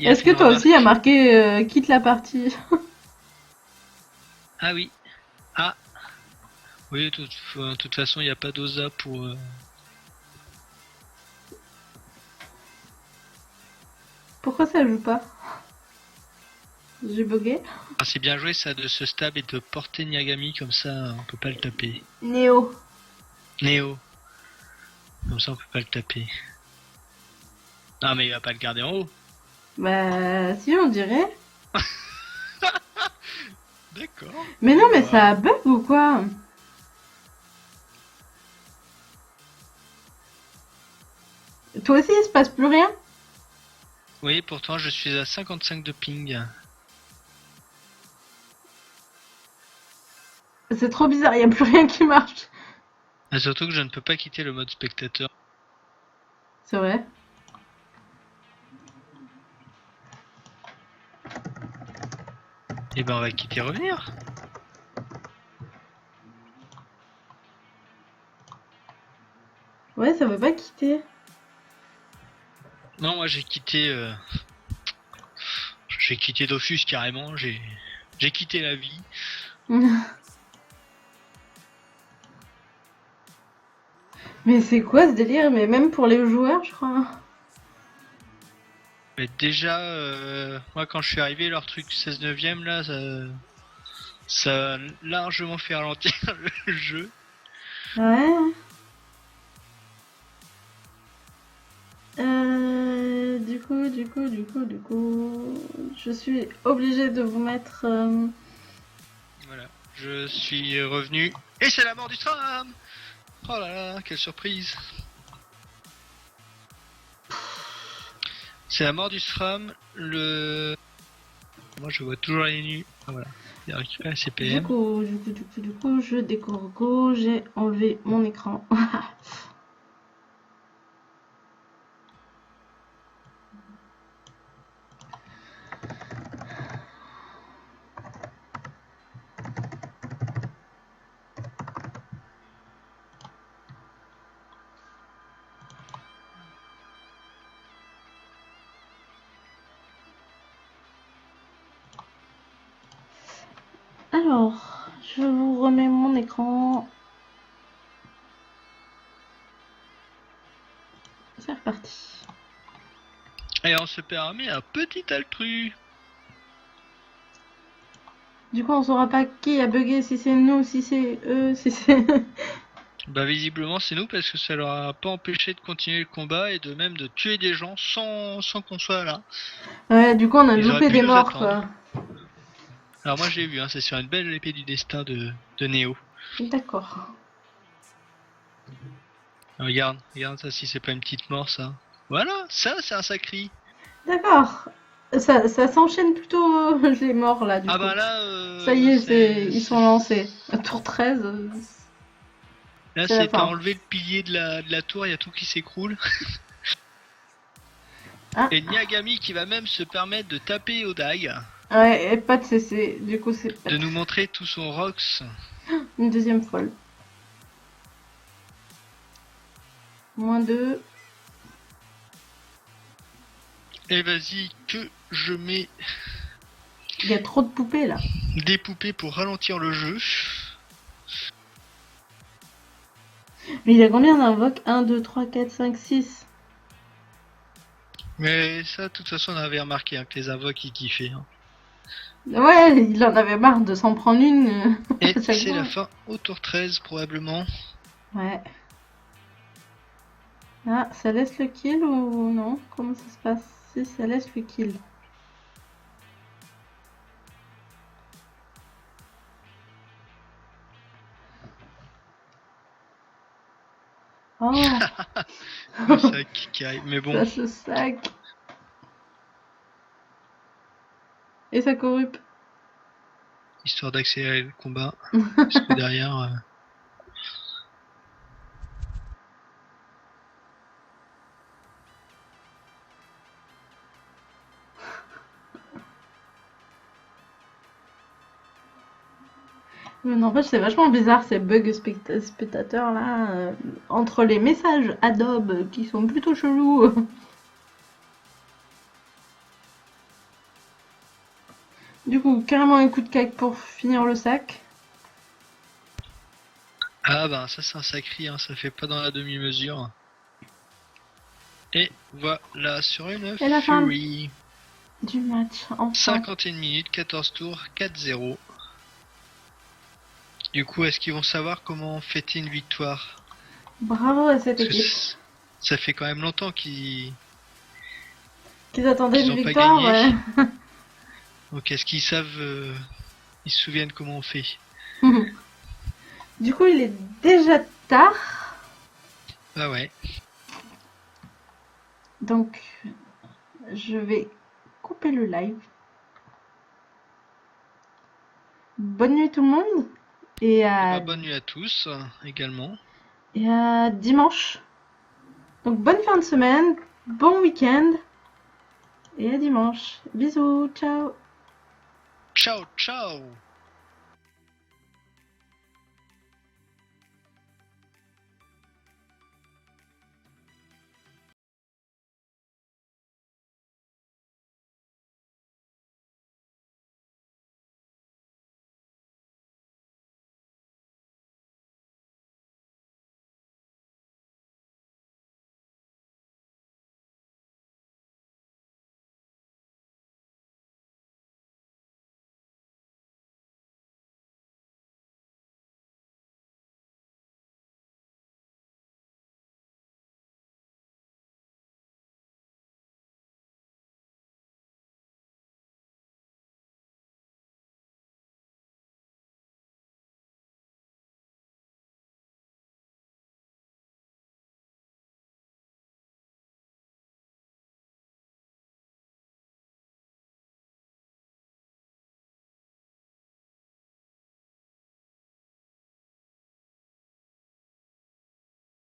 Est-ce que toi aussi a marqué quitte la partie? Ah oui. Ah. Oui, de toute façon, il n'y a pas d'osa pour... Pourquoi ça joue pas? J'ai bugué. Ah, c'est bien joué ça de se stab et de porter Niagami, comme ça on peut pas le taper. Néo. Néo. Comme ça on peut pas le taper. Non mais il va pas le garder en haut. Bah si, on dirait. D'accord. Mais non, mais ça bug ou quoi? Toi aussi, il se passe plus rien? Oui, pourtant je suis à 55 de ping. C'est trop bizarre, il n'y a plus rien qui marche. Et surtout que je ne peux pas quitter le mode spectateur. C'est vrai. Et ben on va quitter revenir. Ouais, ça veut pas quitter. Non, moi j'ai quitté... J'ai quitté Dofus carrément, j'ai quitté la vie. Mais c'est quoi ce délire? Mais même pour les joueurs, je crois. Mais déjà, moi quand je suis arrivé, leur truc 16 neuvième là, ça a largement fait ralentir le jeu. Ouais. Du je suis obligée de vous mettre... Voilà, je suis revenu. Et c'est la mort du tram. Oh là là, quelle surprise. C'est la mort du SRAM, Moi je vois toujours les nus. Ah, voilà, il a récupéré ses Du PM. coup, je découvre Go, j'ai enlevé mon écran. Alors, je vous remets mon écran. C'est reparti. Et on se permet un petit altru. Du coup, on saura pas qui a bugué, si c'est nous, si c'est eux, si c'est... Bah visiblement c'est nous parce que ça leur a pas empêché de continuer le combat et de même de tuer des gens sans qu'on soit là. Ouais, du coup, on a Ils auraient loupé pu des nous morts, attendre. quoi. Alors moi j'ai vu, hein, c'est sur une belle épée du destin de Neo. D'accord. Regarde ça si c'est pas une petite mort ça. Voilà, ça c'est un sacri. D'accord. Ça s'enchaîne plutôt les morts, là, du Ah coup. bah là Ça y est, ils sont lancés. Tour 13, Là c'est la c'est t'as fin. enlevé le pilier de la tour, il y a tout qui s'écroule. Ah. Et Nyagami qui va même se permettre de taper au die, Ouais, et pas de CC. Du coup, c'est de nous montrer tout son Rox. une deuxième folle. -2. Et vas-y que je mets Il y a trop de poupées, là. des poupées pour ralentir le jeu. Mais il y a combien d'invoques 1, 2, 3, 4, 5, 6. Mais ça, de toute façon, on avait remarqué hein, que les invoques ils kiffaient. Hein. Ouais, il en avait marre de s'en prendre une. Et à chaque c'est fois. la fin au tour 13 probablement. Ouais. Ah, ça laisse le kill ou non? Comment ça se passe? Si, ça laisse le kill. Oh, Le sac qui arrive. Mais bon, ça se sac. Et ça corrupte. histoire d'accélérer le combat. Parce que derrière... Mais n'empêche, c'est vachement bizarre ces bugs spectateurs là. Entre les messages Adobe qui sont plutôt chelous. Du coup, carrément un coup de cac pour finir le sac. Ah bah ça c'est un sacré, hein, ça fait pas dans la demi-mesure. Et voilà, sur une Et la fin. Fury. Du match, enfin. 51 minutes, 14 tours, 4-0. Du coup, est-ce qu'ils vont savoir comment fêter une victoire? Bravo à cette Parce que équipe. ça fait quand même longtemps qu'ils Qu'ils attendaient Ils une ont pas victoire, gagné. ouais. Donc est-ce qu'ils savent... ils se souviennent comment on fait? Du coup, il est déjà tard. Ah ouais. Donc, je vais couper le live. Bonne nuit tout le monde. Et à, Bonne nuit à tous également. et à dimanche. Donc, bonne fin de semaine. Bon week-end. Et à dimanche. Bisous. Ciao. Ciao, ciao!